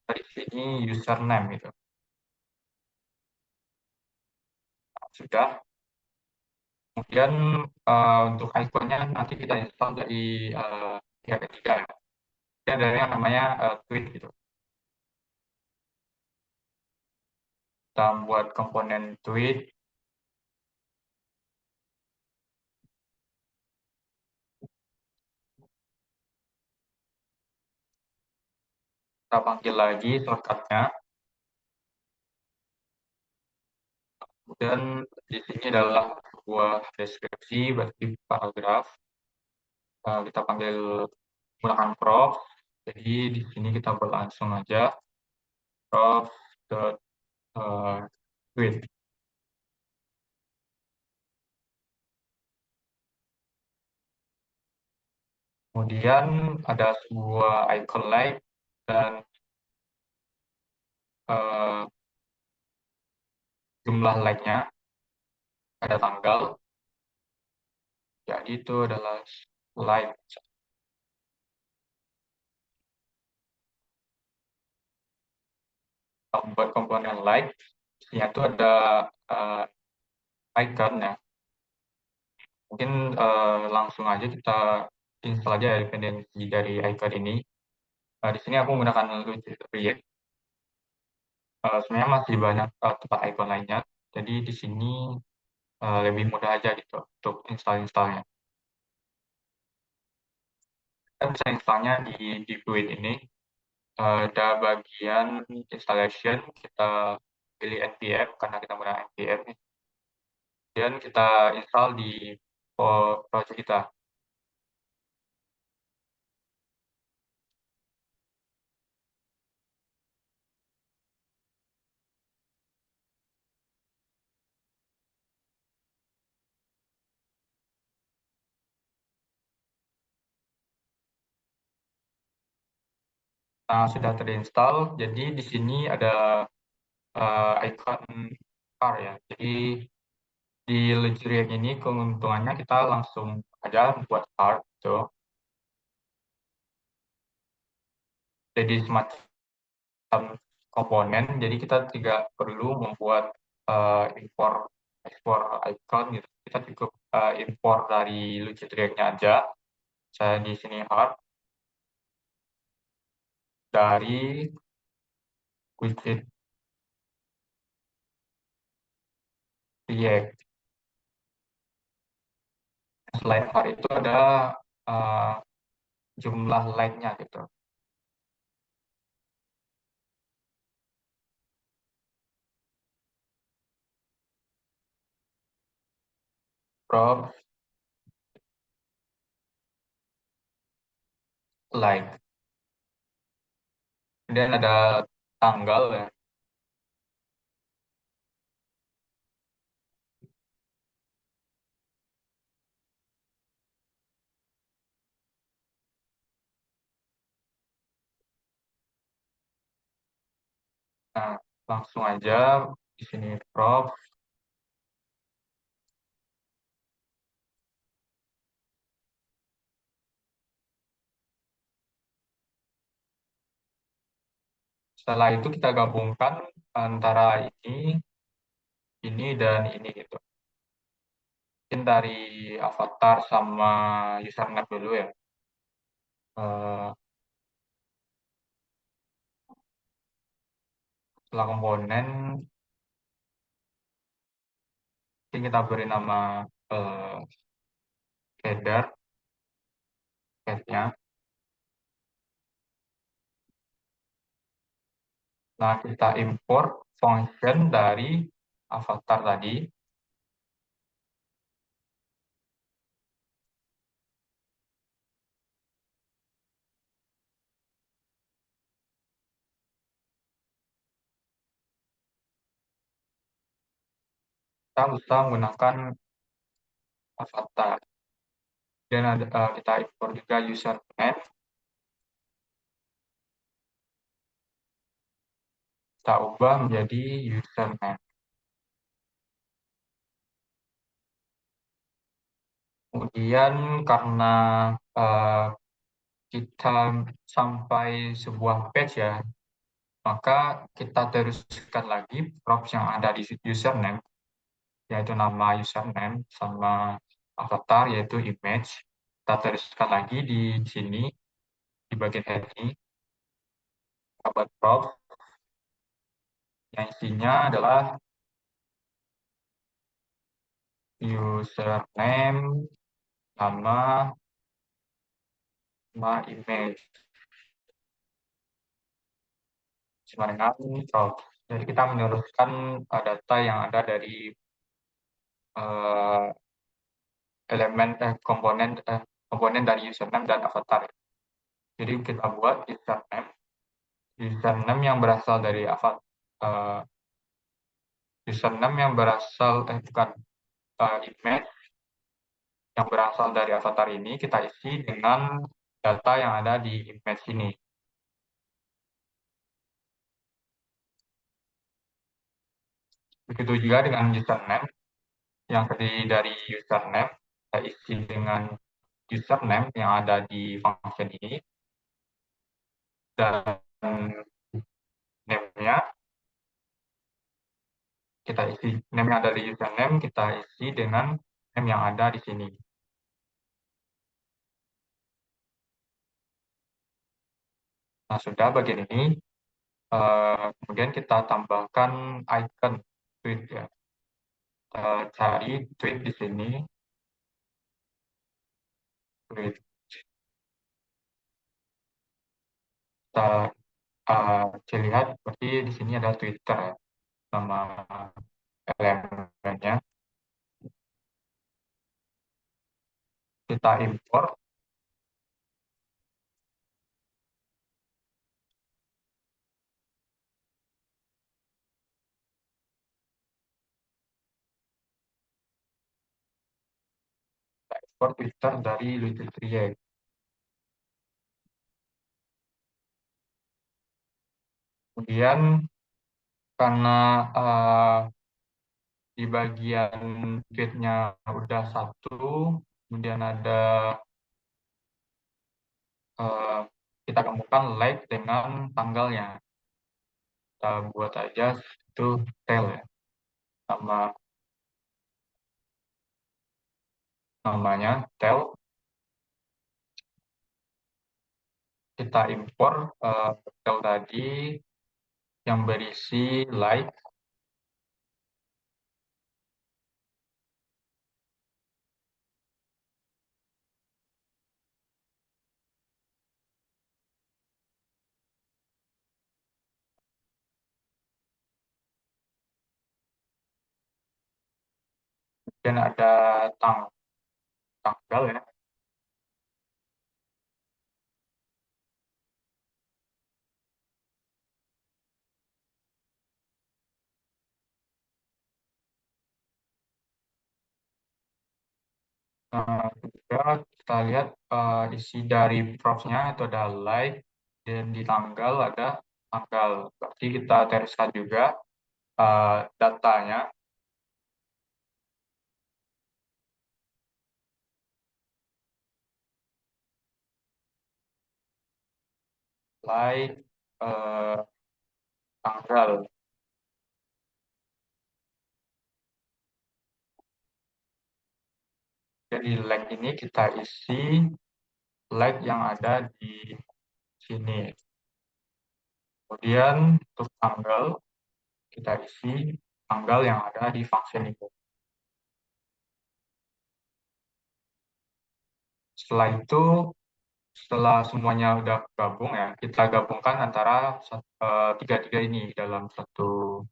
dari sini username gitu. Nah, sudah. Kemudian untuk ikonnya nanti kita install dari pihak ketiga. Ini ada yang namanya tweet gitu. Kita buat komponen tweet, kita panggil lagi shortcutnya. Dan di sini adalah sebuah deskripsi berarti paragraf. Kita panggil menggunakan props. Jadi di sini kita buat langsung aja props dot tweet. Kemudian ada sebuah icon like dan eh, jumlah like-nya, ada tanggal. Jadi itu adalah like. Buat komponen like, isinya itu ada eh, icon ya. Mungkin langsung aja kita install aja dependensi dari icon ini. Di sini aku menggunakan Lucid React. Sebenarnya masih banyak tempat icon lainnya. Jadi di sini lebih mudah aja gitu untuk install-installnya. Kita bisa installnya di Fluid ini. Ada bagian installation, kita pilih npm karena kita menggunakan npm. Dan kita install di project kita. Nah, sudah terinstall. Jadi di sini ada icon car ya. Jadi di Luxurious ini keuntungannya kita langsung aja buat car gitu. Jadi semacam komponen. Jadi kita tidak perlu membuat impor ekspor icon gitu. Kita cukup impor dari Luxurious-nya aja. Saya di sini hard dari widget React. Selain hard itu ada uh, jumlah like-nya gitu. Prop like. Kemudian ada tanggal ya. Nah, langsung aja di sini prop. Setelah itu kita gabungkan antara ini dan ini gitu. Mungkin dari avatar sama username dulu ya. Eh, Setelah komponen, mungkin kita beri nama eh, header, headnya. Nah, kita import function dari avatar tadi. Kita bisa menggunakan avatar. Dan kita import juga username. Kita ubah menjadi username. Kemudian karena eh, kita sampai sebuah page ya, maka kita teruskan lagi props yang ada di username, yaitu nama username sama avatar yaitu image. Kita teruskan lagi di sini di bagian head ini, kita buat prop yang isinya adalah username sama image sama dengan prop. Jadi kita meneruskan data yang ada dari eh, komponen dari username dan avatar. Jadi kita buat username yang berasal dari uh, username yang berasal bukan image yang berasal dari avatar ini kita isi dengan data yang ada di image ini. Begitu juga dengan username yang terdiri dari username kita isi dengan username yang ada di function ini dan name-nya kita isi name yang ada di username kita isi dengan name yang ada di sini. Nah, sudah bagian ini. Kemudian kita tambahkan icon tweet ya. Kita cari tweet di sini, tweet. Kita lihat seperti di sini ada Twitter ya, nama elemennya. Kita import Twitter dari Lucidreact. Kemudian karena di bagian tweetnya udah satu, kemudian ada eh, kita gabungkan like dengan tanggalnya. Kita buat aja itu tel ya, sama namanya tel. Kita impor tel tadi yang berisi like dan ada tanggal ya. Juga kita lihat isi dari props-nya itu ada like dan di tanggal ada tanggal. Berarti kita teruskan juga datanya like tanggal. Jadi like ini kita isi like yang ada di sini. Kemudian untuk tanggal kita isi tanggal yang ada di function itu. Setelah itu, setelah semuanya udah gabung ya, kita gabungkan antara tiga-tiga ini dalam satu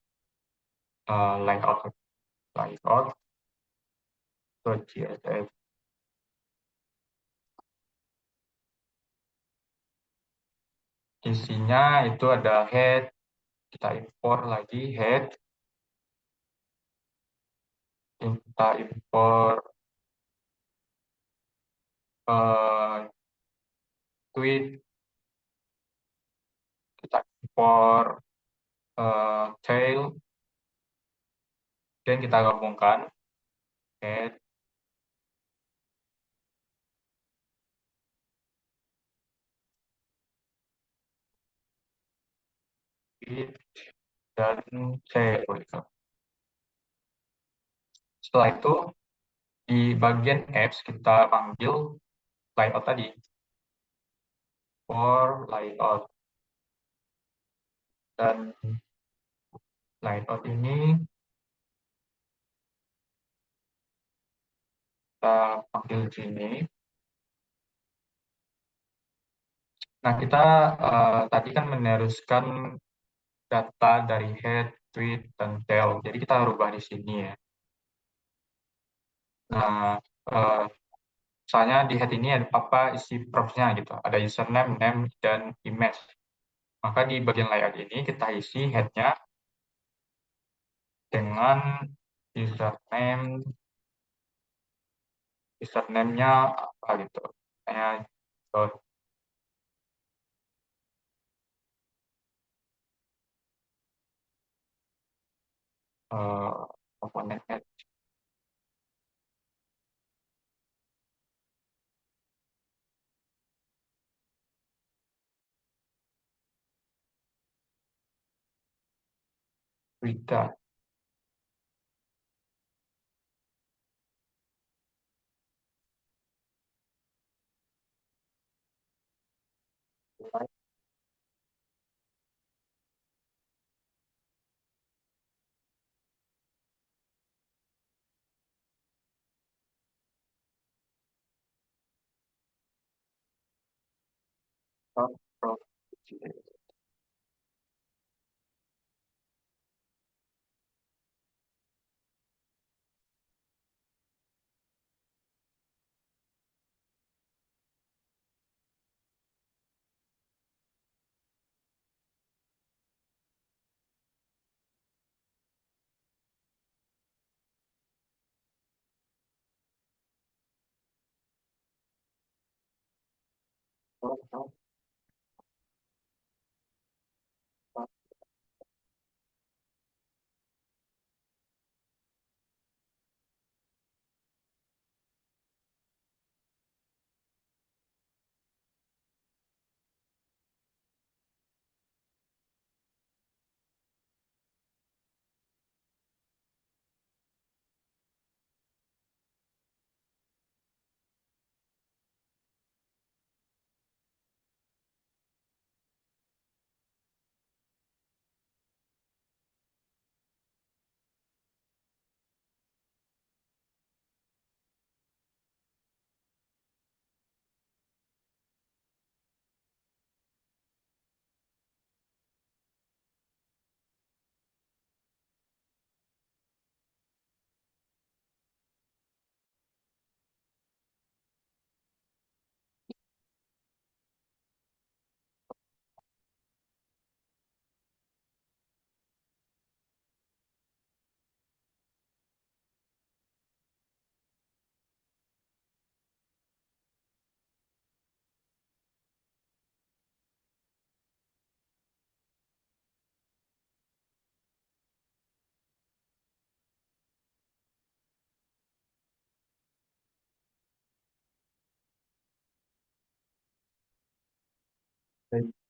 layout ke CSS. Isinya itu ada head, kita impor lagi head, kita impor eh, tweet, kita impor tail, dan kita gabungkan head, tweet, dan tail gitu. Setelah itu di bagian apps kita panggil layout tadi, for layout, dan layout ini kita panggil di sini. Nah, kita tadi kan meneruskan data dari head, tweet, dan tail. Jadi kita rubah di sini ya. Nah, eh, misalnya di head ini ada apa isi props-nya gitu. Ada username, name, dan image. Maka di bagian layout ini kita isi head-nya dengan username, username-nya apa gitu. Kayak dot, komponen head, Twitter. Dot, dot, dot, dot, dot.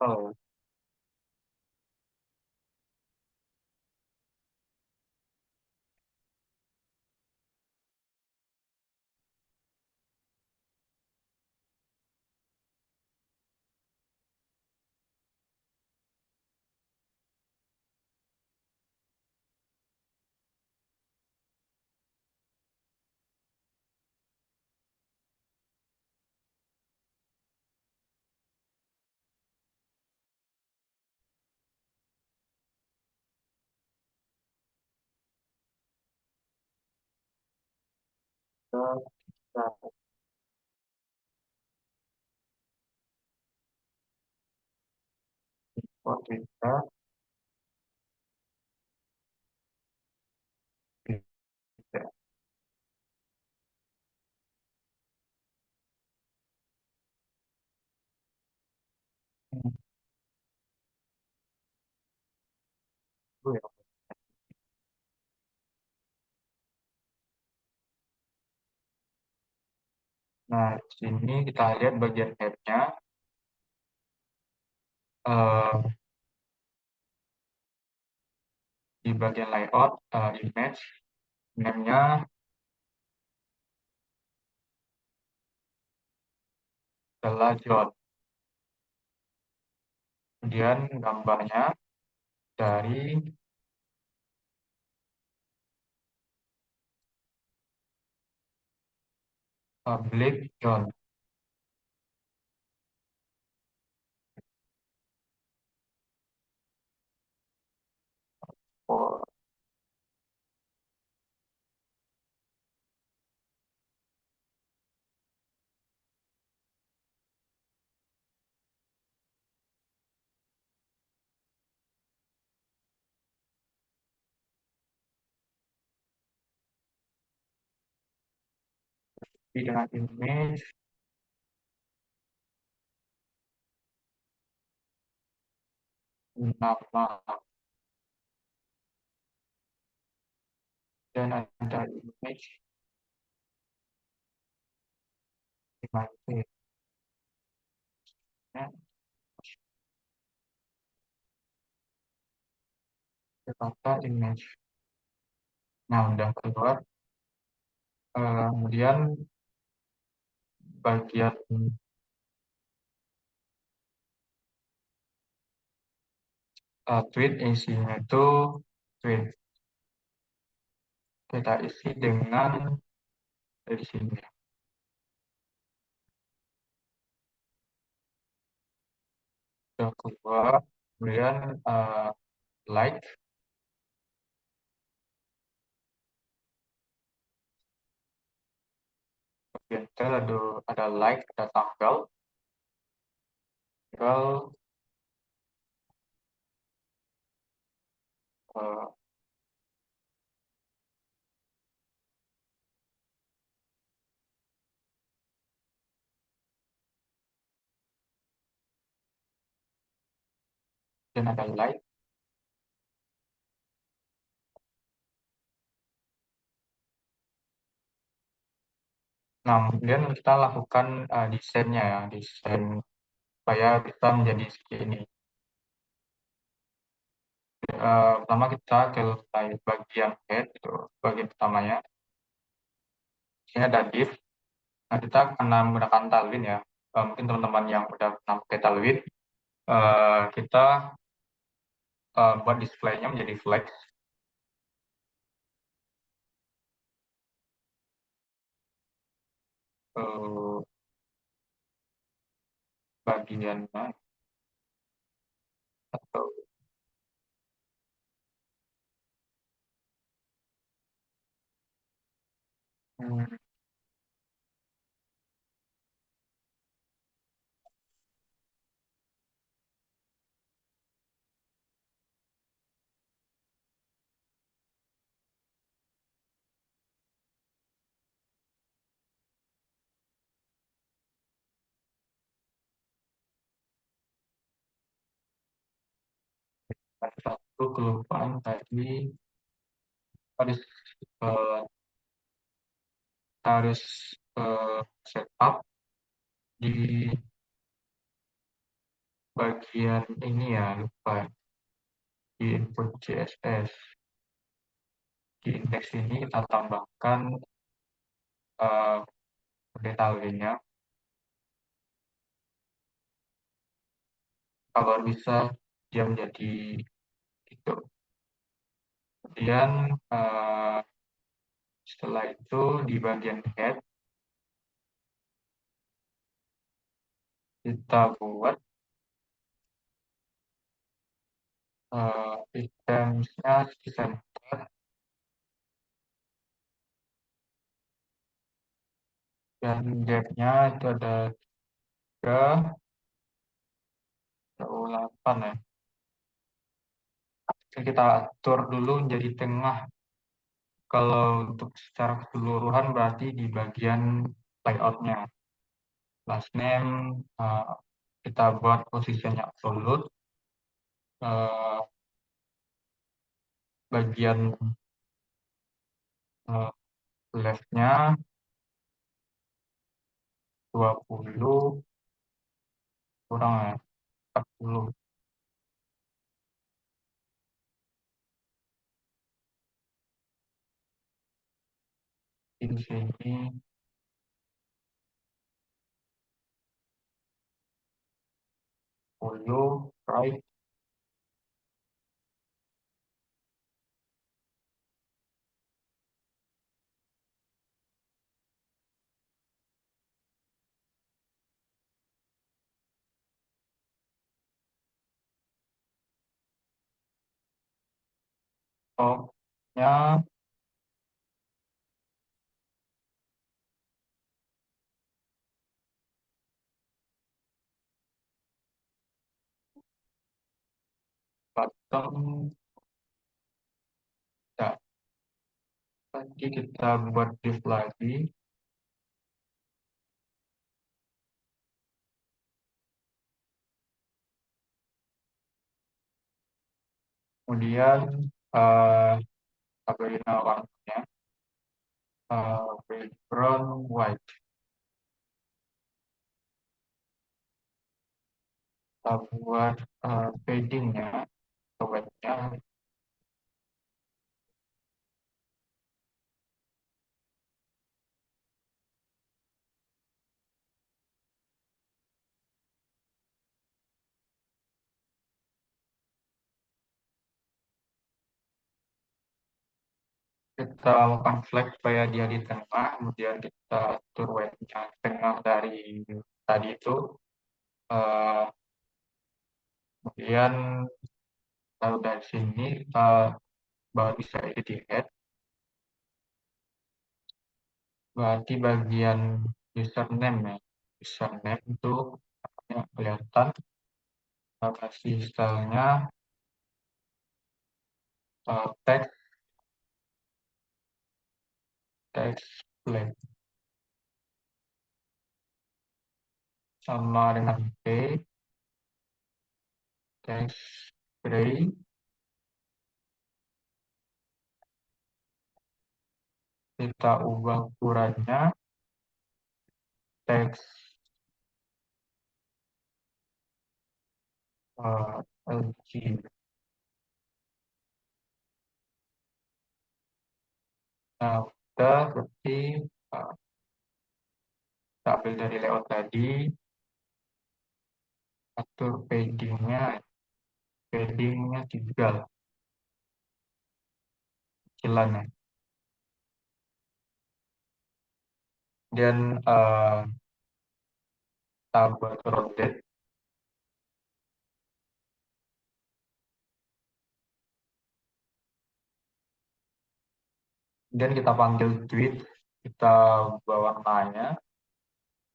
Oh, kita kita kita itu ya. Nah, di sini kita lihat bagian headnya. eh, di bagian layout, image, name-nya adalah John. Kemudian gambarnya dari public John. Oh, dengan image, nama, dan ada image, image, Jakarta image. Nah, udah keluar. Kemudian bagian tweet isinya itu tweet kita isi dengan dari sini udah keluar. Kemudian like, bagian tel ada like, ada tanggal, tanggal eh, dan ada like. Nah, kemudian kita lakukan desainnya ya, desain supaya bisa menjadi segini. Pertama kita ke bagian head itu, bagian pertamanya. Ini ada div. Nah, kita karena menggunakan Tailwind ya. Mungkin teman-teman yang udah pernah pakai Tailwind, kita buat displaynya menjadi flex. eh, Bagiannya atau hmm, ada satu kelupaan tadi, harus eh, harus setup di bagian ini ya, lupa, di input CSS. Di indeks ini kita tambahkan detalnya, kalau bisa dia menjadi itu. Kemudian setelah itu di bagian head kita buat itemsnya di center, dan gapnya itu ada 3 atau 8 ya. Jadi kita atur dulu menjadi tengah. Kalau untuk secara keseluruhan berarti di bagian layoutnya. Last name kita buat posisinya absolute. Bagian leftnya 20 kurang ya, 40. Di sini 10 right. Topnya bottom ya. Nanti kita buat div lagi. Kemudian kita beri nama warnanya background white. Kita buat paddingnya atau white-nya kita lakukan flag supaya dia di tengah, kemudian kita atur weight-nya tengah dari tadi itu. Eh, Kemudian kalau dari sini kita baru bisa edit di head, berarti bagian username ya. Username itu namanya kelihatan, kita kasih stylenya text text black sama dengan text gray. Kita ubah ukurannya teks LG. Nah, udah berarti uh, kita ambil dari layout tadi, atur paddingnya 3 kecilan ya. Dan kita buat rotate, dan kita panggil tweet, kita ubah warnanya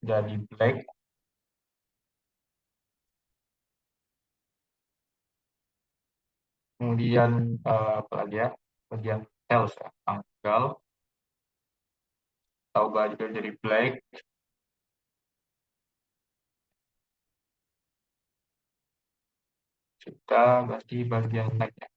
jadi black. Kemudian apa lagi ya, bagian else ya, tanggal kita ubah juga jadi black. Kita ganti bagian next ya,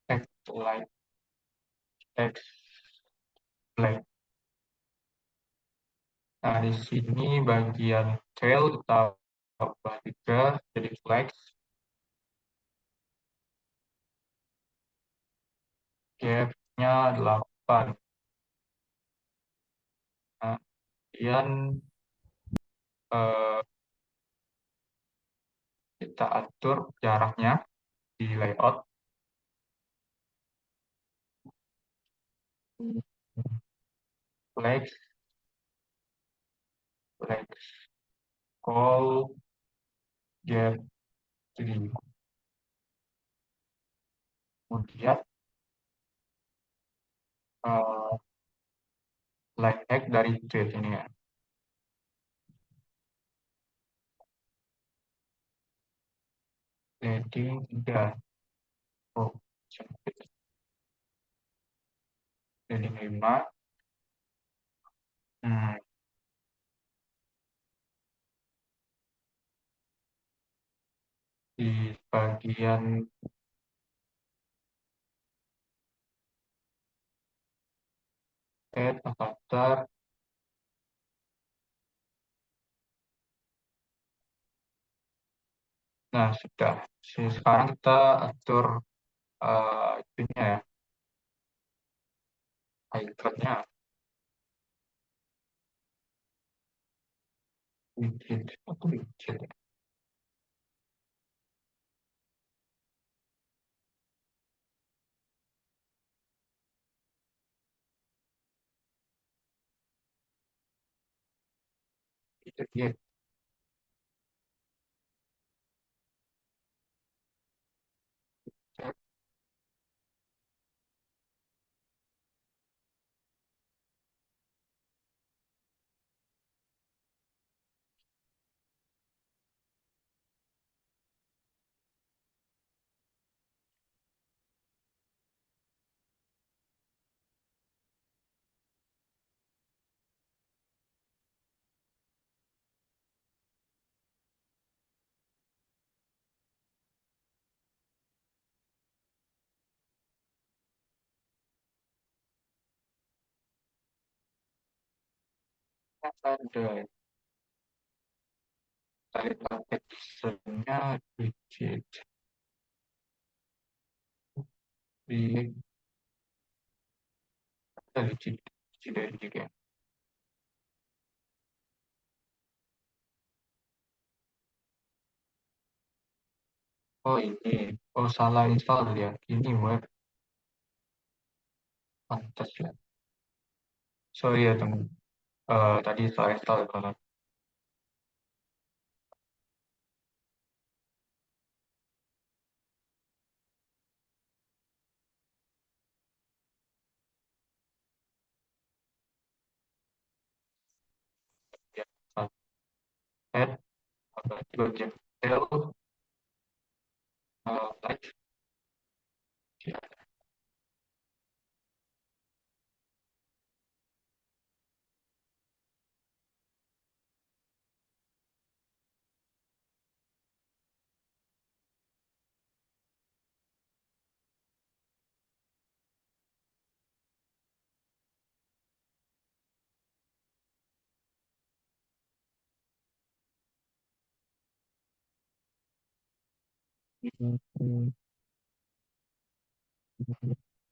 text light text black. Nah, di sini bagian tail kita ubah juga jadi flex, gap-nya 8. Nah, kemudian eh, kita atur jaraknya di layout. Flex, flex, call, gap 3. Kemudian eh, line hack dari tweet ini ya. Leading 3. Oh, sempit. Leading 5. Hmm, di bagian add avatar. Nah, sudah. Sekarang kita atur itunya ya, iconnya. Widget atau widget ya. Itu dia. Ada tadi paket desainnya widget di widget widget juga. Oh ini, oh salah install ya. Ini web pantas ya. Sorry ya teman. Tadi salah install kalau ya. Add berarti bagian detail like ya.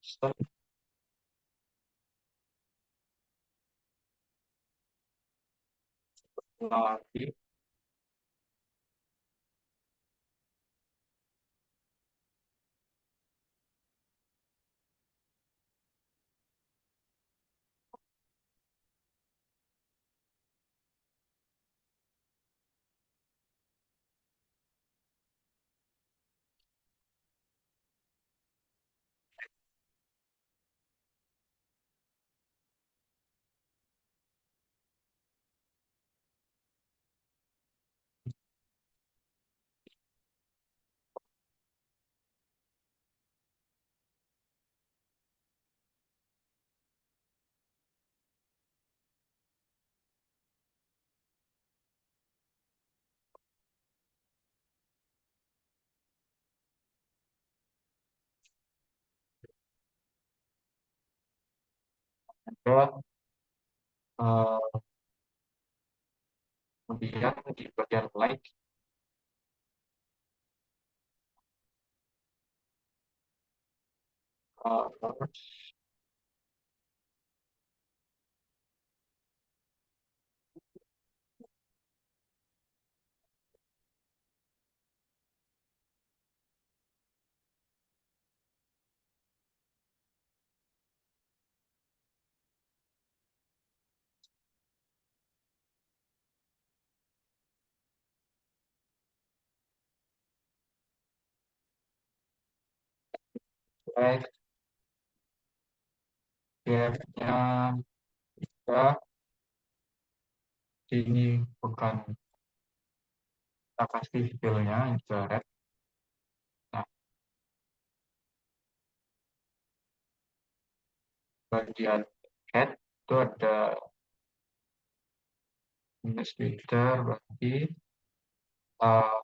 Start lagi. Ada kemudian di bagian like, terus like gapnya kita ini bukan kita kasih filenya infrared. Nah, bagian head itu ada minus Twitter, berarti uh,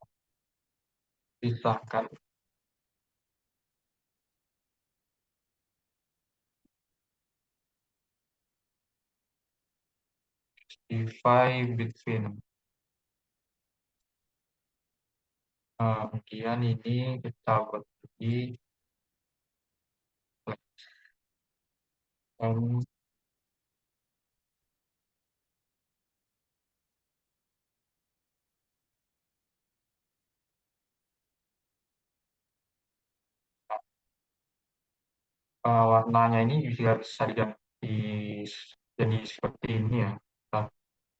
pisahkan divide between. Kemudian ini kita bagi dan warnanya ini juga bisa diganti jadi seperti ini ya. Kita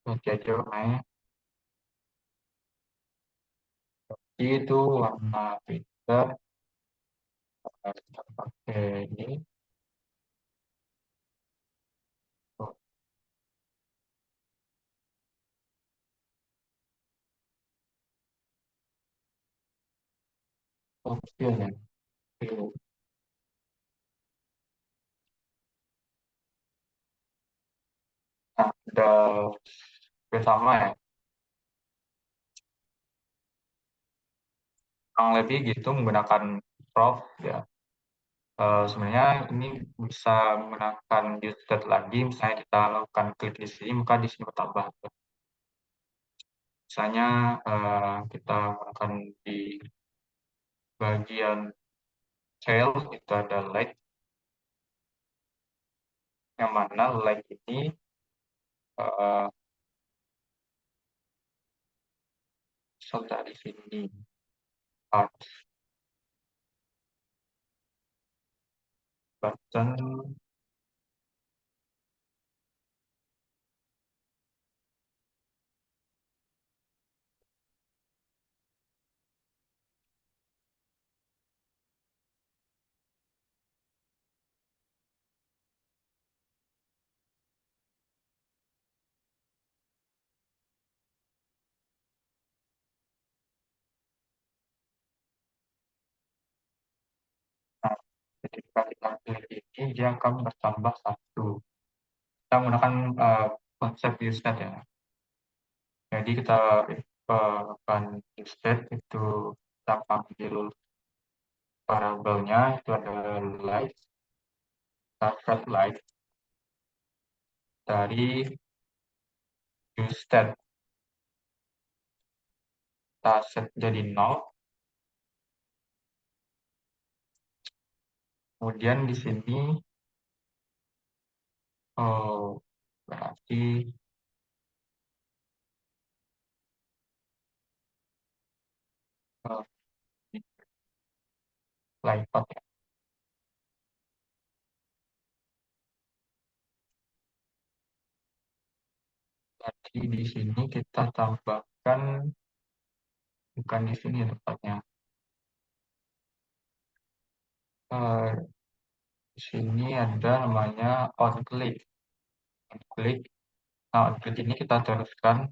ganti aja warnanya. Itu warna Twitter, kita pakai ini. Oh, oke ya. Oke. Nah, udah bersama ya. Kurang lebih gitu menggunakan prof ya. Sebenarnya ini bisa menggunakan use state lagi, misalnya kita lakukan klik di sini, maka di sini bertambah. Misalnya kita menggunakan di bagian tail itu ada like, yang mana like ini uh, dari sini art button. Nah, ketika kita klik ini dia akan bertambah satu. Kita menggunakan konsep use state ya. Jadi kita akan use state itu kita panggil variabelnya itu ada light, target light dari use state. Kita set jadi 0. Kemudian di sini berarti uh, light out ya. Jadi di sini kita tambahkan, bukan di sini tepatnya. Eh, di sini ada namanya on click. On click. Nah, on click ini kita teruskan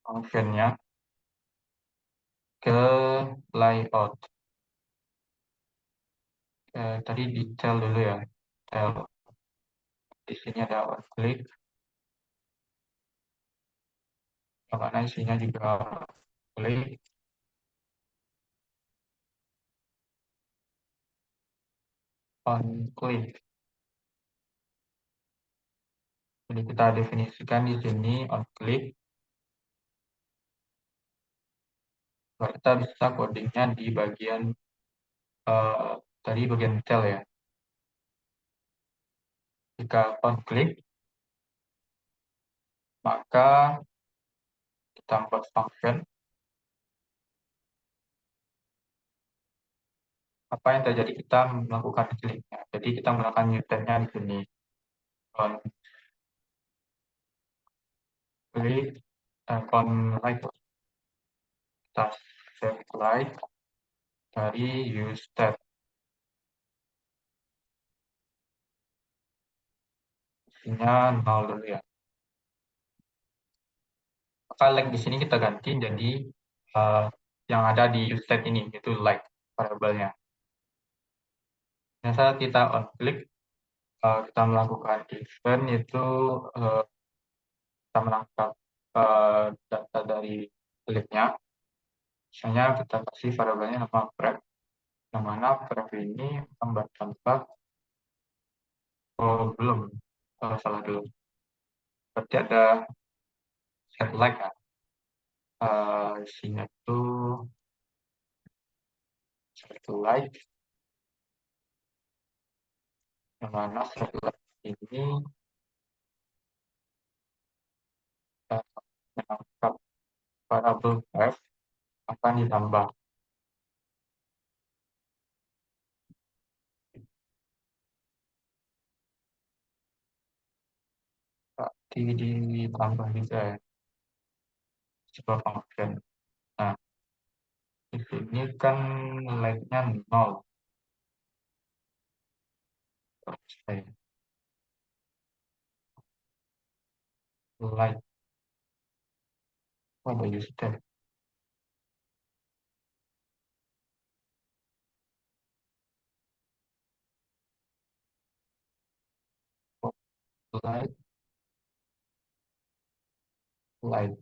functionnya ke layout. Tadi detail dulu ya. Detail. Di sini ada on click, karena isinya juga klik. on click. Jadi kita definisikan di sini on click. Kita bisa codingnya di bagian tadi bagian detail ya. Jika on click, maka kita buat function. Apa yang terjadi kita melakukan kliknya. Jadi kita menggunakan new tab-nya di sini. On click, on right, kita save like dari use tab. Isinya 0 dulu ya. Maka like di sini kita ganti jadi yang ada di use tab ini, itu like variabelnya. Nah, saat kita on click, kita melakukan event itu kita menangkap data dari kliknya. Misalnya kita kasih variabelnya nama prep, yang mana prep ini akan bertambah. Oh, belum. Salah dulu. Berarti ada set like kan. Isinya itu set like, yang mana set like ini uh, menangkap variabel f akan ditambah. Berarti ditambah juga ya, sebuah function. Nah, di sini kan like-nya 0. Like, like, ada use tab. Like, like.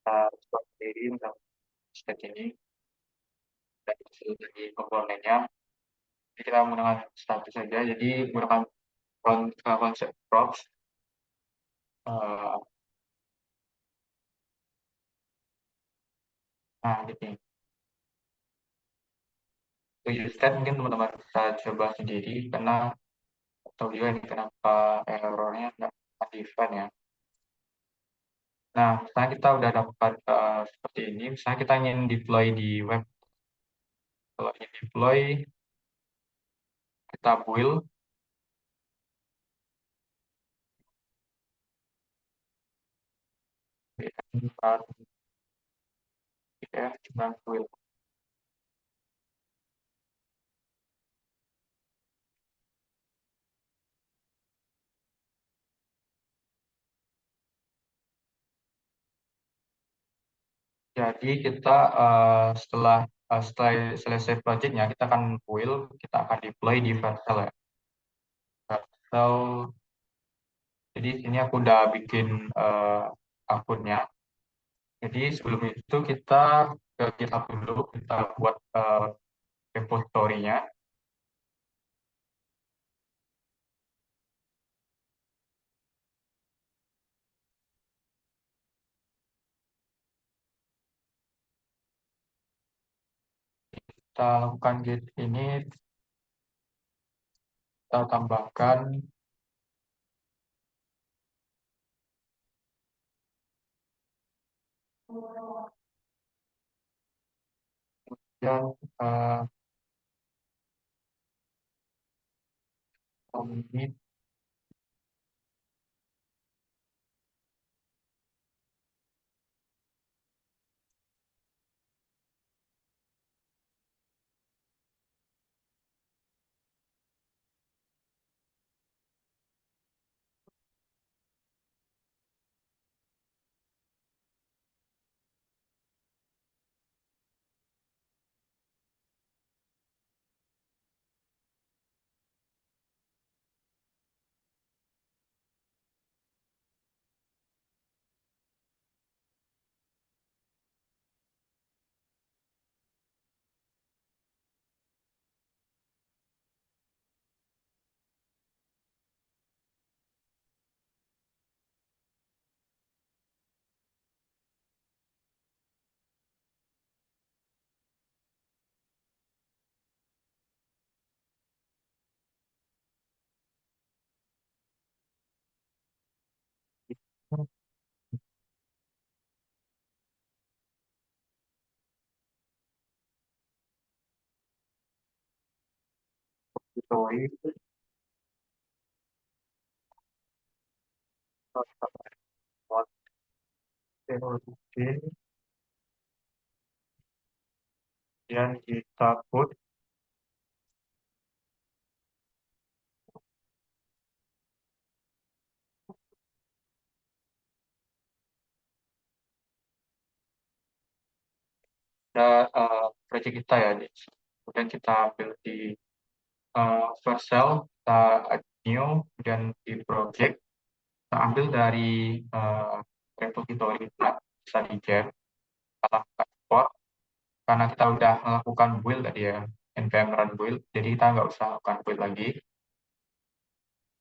kita coba sendiri untuk state ini dan dari komponennya. Jadi kita menggunakan status saja, jadi menggunakan konsep props. eh, nah, gitu. Untuk use case mungkin teman-teman bisa coba sendiri karena tahu juga ini kenapa errornya nggak define ya. Nah, misalnya kita udah dapat seperti ini, misalnya kita ingin deploy di web. Kalau ingin deploy, kita build, ya, kita build. Jadi kita setelah selesai projectnya, kita akan build, kita akan deploy di Vercel ya. Vercel, jadi sini aku udah bikin akunnya. Jadi sebelum itu kita ke GitHub dulu, kita buat repository-nya. Kita lakukan git ini, kita tambahkan yang commit repository, kemudian kita put project kita ya. Kemudian kita ambil di first cell, kita add new, kemudian di project, kita ambil dari repository kita, bisa di gem, kita lakukan import, karena kita udah melakukan build tadi ya, npm run build, jadi kita nggak usah lakukan build lagi.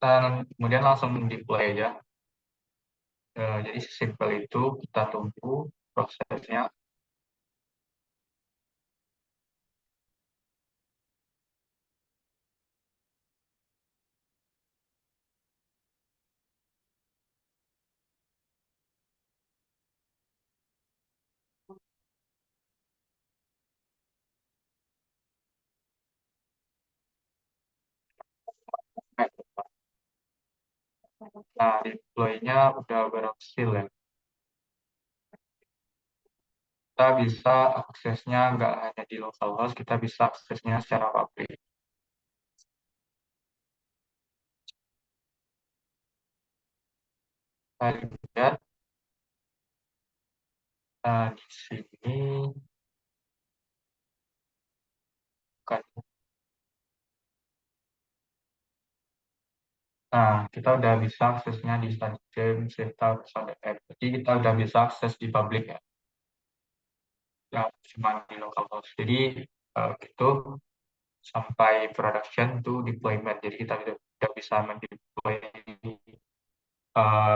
Dan kemudian langsung deploy aja. Jadi sesimpel itu, kita tunggu prosesnya. Nah, deploy-nya udah berhasil ya. Kita bisa aksesnya nggak hanya di localhost, kita bisa aksesnya secara public. Kita lihat di sini kan. Nah, kita udah bisa aksesnya di StudyGame, Setup, Study App. Jadi kita udah bisa akses di public ya. yang cuma di local host. Jadi gitu sampai production to deployment. Jadi kita tidak bisa mendeploy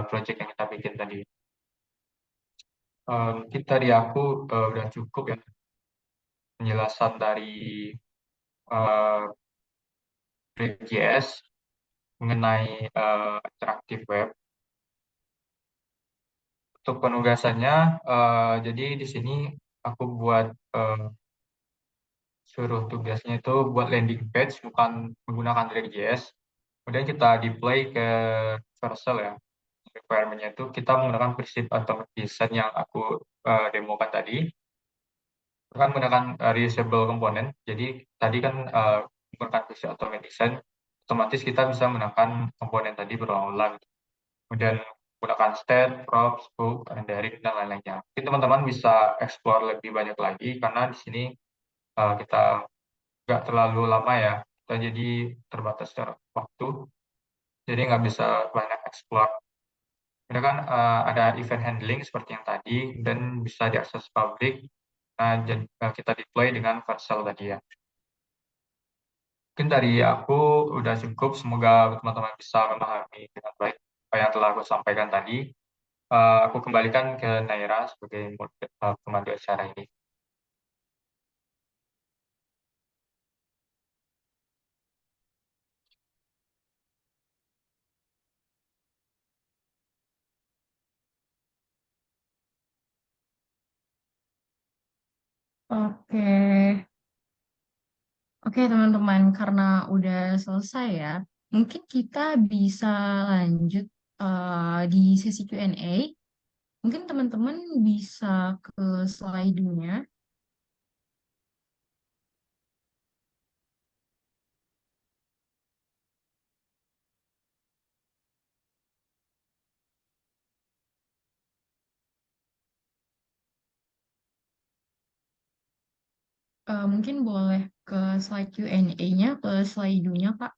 project yang kita bikin tadi. Mungkin tadi aku udah cukup ya penjelasan dari uh, React.js mengenai interaktif web. Untuk penugasannya, jadi di sini aku buat suruh tugasnya itu buat landing page bukan menggunakan React.js. Kemudian kita deploy ke Vercel ya. Requirement-nya itu kita menggunakan prinsip automation yang aku demokan tadi. Kan menggunakan reusable component. Jadi tadi kan menggunakan prinsip automation, otomatis kita bisa menggunakan komponen tadi berulang-ulang. Kemudian menggunakan state, props, hook, rendering, dan lain-lainnya. Mungkin teman-teman bisa explore lebih banyak lagi karena di sini kita nggak terlalu lama ya, kita jadi terbatas secara waktu, jadi nggak bisa banyak explore. Kemudian kan ada event handling seperti yang tadi, dan bisa diakses publik. Nah, jadi, kita deploy dengan Vercel tadi ya. Mungkin dari aku udah cukup, semoga teman-teman bisa memahami dengan baik apa yang telah aku sampaikan tadi. Aku kembalikan ke Naira sebagai pemandu acara ini. Oke, oke teman-teman, karena udah selesai ya, mungkin kita bisa lanjut di sesi Q&A. Mungkin teman-teman bisa ke slide-nya. Mungkin boleh ke slide Q&A-nya, ke slide-nya, Kak.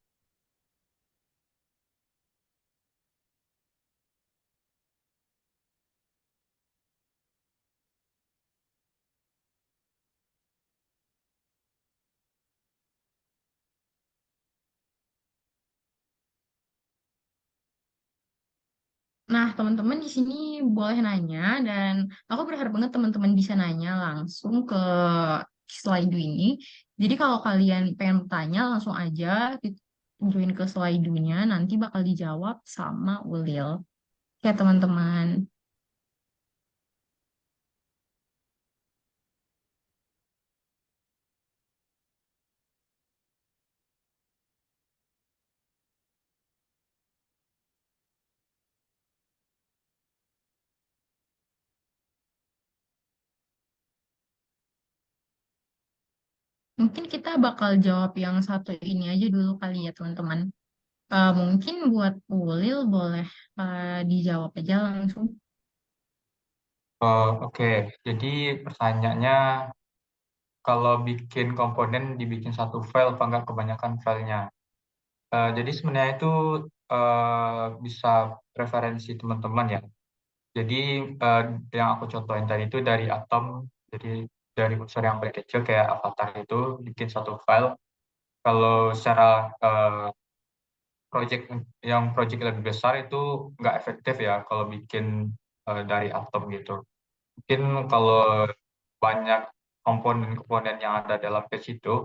Nah, teman-teman di sini boleh nanya, dan aku berharap banget teman-teman bisa nanya langsung ke slide ini. Jadi kalau kalian pengen tanya, langsung aja join ke slide-nya, nanti bakal dijawab sama Ulil. Ya, teman-teman. Mungkin kita bakal jawab yang satu ini aja dulu kali ya, teman-teman. Mungkin buat Ulil boleh dijawab aja langsung. Oke, jadi pertanyaannya kalau bikin komponen dibikin satu file apa enggak kebanyakan filenya? Jadi sebenarnya itu bisa preferensi teman-teman ya. Jadi eh, yang aku contohin tadi itu dari Atom, jadi dari unsur yang paling kecil kayak avatar itu bikin satu file. Kalau secara project project lebih besar itu nggak efektif ya kalau bikin dari Atom gitu. Mungkin kalau banyak komponen-komponen yang ada dalam page itu,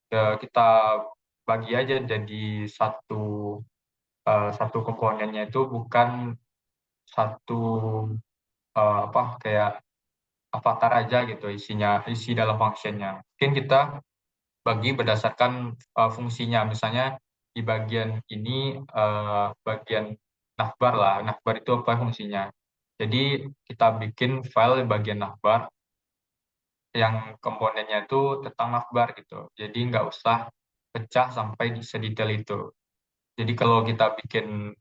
ya kita bagi aja jadi satu satu komponennya itu bukan satu apa kayak avatar aja gitu isi dalam functionnya. Mungkin kita bagi berdasarkan fungsinya. Misalnya di bagian ini bagian navbar lah. Navbar itu apa fungsinya? Jadi kita bikin file di bagian navbar yang komponennya itu tentang navbar gitu. Jadi nggak usah pecah sampai di sedetail itu. Jadi kalau kita bikin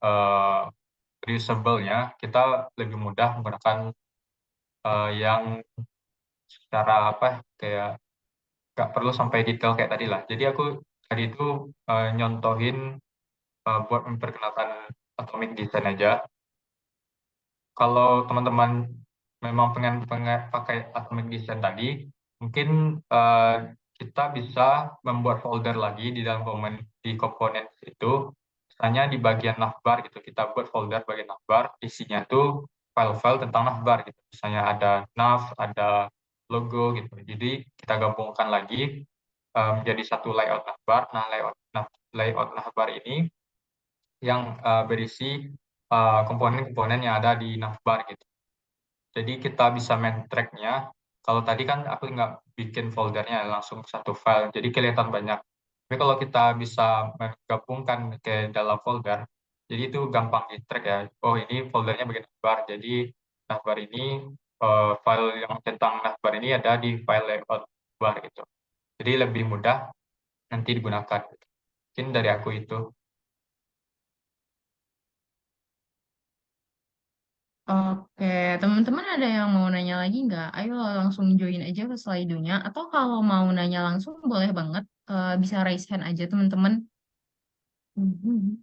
reusable-nya, kita lebih mudah menggunakan yang secara apa kayak nggak perlu sampai detail kayak tadi lah. Jadi aku tadi itu nyontohin buat memperkenalkan Atomic Design aja. Kalau teman-teman memang pengen pengen pakai Atomic Design tadi, mungkin kita bisa membuat folder lagi di dalam di komponen itu, misalnya di bagian navbar gitu, kita buat folder bagian navbar, isinya tuh file-file tentang navbar gitu, misalnya ada nav, ada logo gitu. Jadi kita gabungkan lagi menjadi satu layout navbar. Nah, layout navbar ini yang berisi komponen-komponen yang ada di navbar gitu. Jadi kita bisa main tracknya. Kalau tadi kan aku nggak bikin foldernya langsung satu file, jadi kelihatan banyak. Tapi kalau kita bisa menggabungkan ke dalam folder, jadi itu gampang di track ya. Oh, ini foldernya bagian navbar. Jadi navbar ini file yang tentang navbar ini ada di file layout navbar gitu. Jadi lebih mudah nanti digunakan. Mungkin dari aku itu. Oke, teman-teman ada yang mau nanya lagi nggak? Ayo langsung join aja ke Slido-nya. Atau kalau mau nanya langsung boleh banget, bisa raise hand aja teman-teman. Mhm.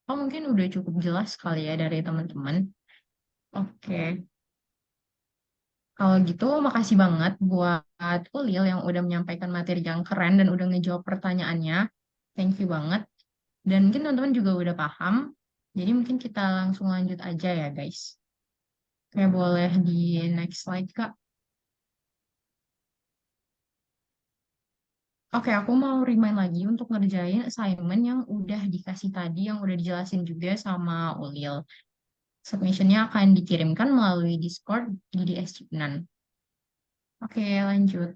Oh, mungkin udah cukup jelas kali ya dari teman-teman. Oke, kalau gitu makasih banget buat Ulil yang udah menyampaikan materi yang keren dan udah ngejawab pertanyaannya. Thank you banget. Dan mungkin teman-teman juga udah paham. Jadi mungkin kita langsung lanjut aja ya guys. Kayak boleh di next slide Kak. Oke, aku mau remind lagi untuk ngerjain assignment yang udah dikasih tadi, yang udah dijelasin juga sama Ulil. Submissionnya akan dikirimkan melalui Discord GDS Cipnan. Oke, lanjut.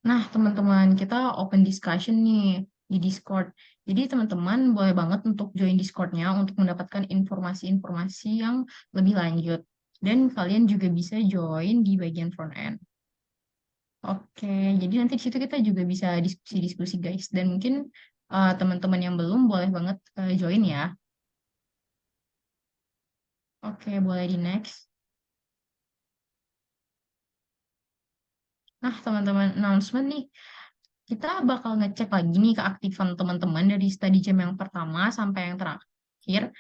Nah, teman-teman, kita open discussion nih di Discord. Jadi, teman-teman boleh banget untuk join Discord-nya untuk mendapatkan informasi-informasi yang lebih lanjut. Dan kalian juga bisa join di bagian front end. Oke, jadi nanti di situ kita juga bisa diskusi-diskusi, guys. Dan mungkin teman-teman yang belum boleh banget join ya. Oke, boleh di next. Nah, teman-teman, announcement nih. Kita bakal ngecek lagi nih keaktifan teman-teman dari study jam yang pertama sampai yang terakhir.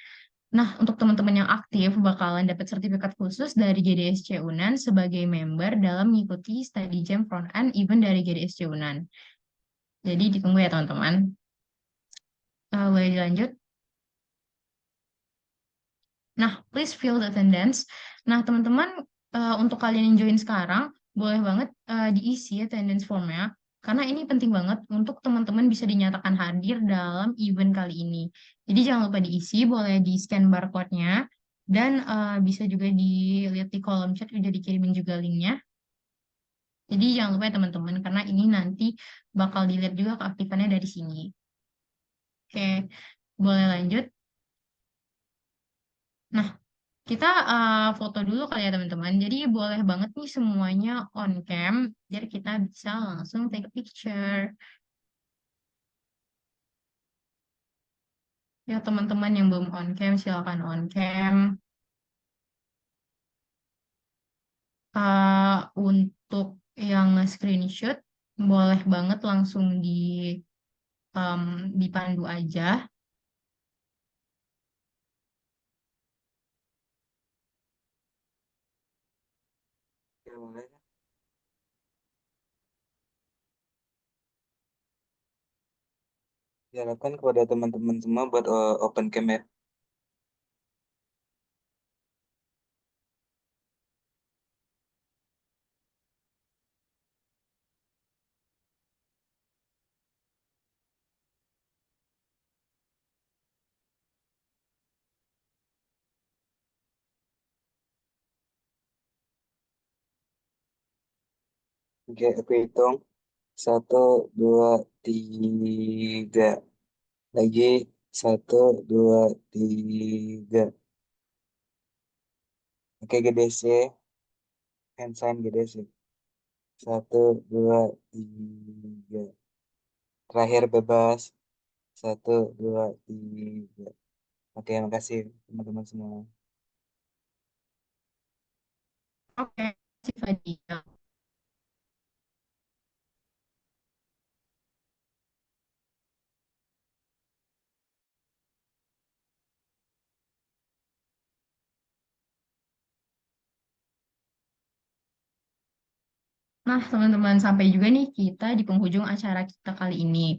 Nah, untuk teman-teman yang aktif bakalan dapat sertifikat khusus dari GDSC Unan sebagai member dalam mengikuti study jam front end event dari GDSC Unan. Jadi ditunggu ya teman-teman. Boleh dilanjut? Nah, please fill the attendance. Nah, teman-teman, untuk kalian yang join sekarang, boleh banget diisi attendance formnya, karena ini penting banget untuk teman-teman bisa dinyatakan hadir dalam event kali ini. Jadi jangan lupa diisi, boleh di-scan barcode-nya, dan bisa juga dilihat di kolom chat, udah dikirimin juga linknya. Jadi jangan lupa ya teman-teman, karena ini nanti bakal dilihat juga keaktifannya dari sini. Oke, boleh lanjut. Nah, kita foto dulu kali ya teman-teman. Jadi boleh banget nih semuanya on cam, biar kita bisa langsung take a picture. Ya teman-teman yang belum on cam, silakan on cam. Untuk yang screenshot, boleh banget langsung em, dipandu aja. Ya, boleh. Diharapkan kepada teman-teman semua buat open cam ya. Oke, aku hitung. Satu, dua, tiga. Lagi. 1, 2, 3. Oke, GDC. Hand sign GDC. 1, 2, 3. Terakhir bebas. 1, 2, 3. Oke, makasih teman-teman semua. Oke, si Fadila. Nah, teman-teman, sampai juga nih kita di penghujung acara kita kali ini.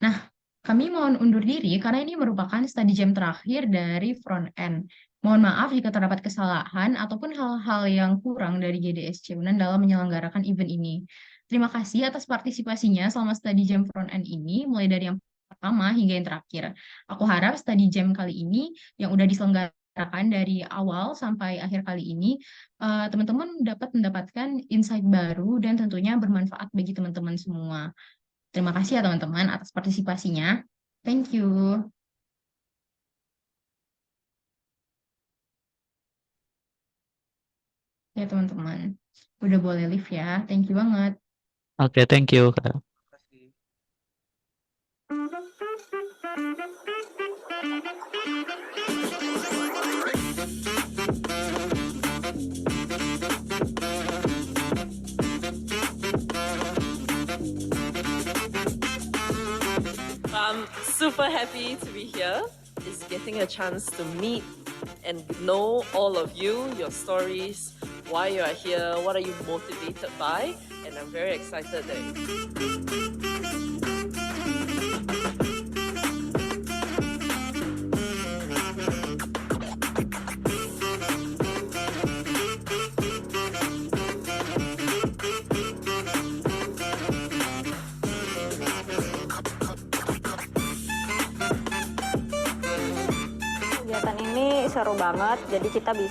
Nah, kami mohon undur diri karena ini merupakan study jam terakhir dari front end. Mohon maaf jika terdapat kesalahan ataupun hal-hal yang kurang dari GDSC Unan dalam menyelenggarakan event ini. Terima kasih atas partisipasinya selama study jam front end ini, mulai dari yang pertama hingga yang terakhir. Aku harap study jam kali ini yang udah diselenggarakan dari awal sampai akhir kali ini, teman-teman dapat mendapatkan insight baru dan tentunya bermanfaat bagi teman-teman semua. Terima kasih ya teman-teman atas partisipasinya. Thank you. Ya teman-teman. Udah boleh live ya. Thank you banget. Oke, thank you, Kak. Makasih. I'm super happy to be here. Is getting a chance to meet and know all of you, your stories, why you are here, what are you motivated by, and I'm very excited that Kegiatan ini seru banget, jadi kita bisa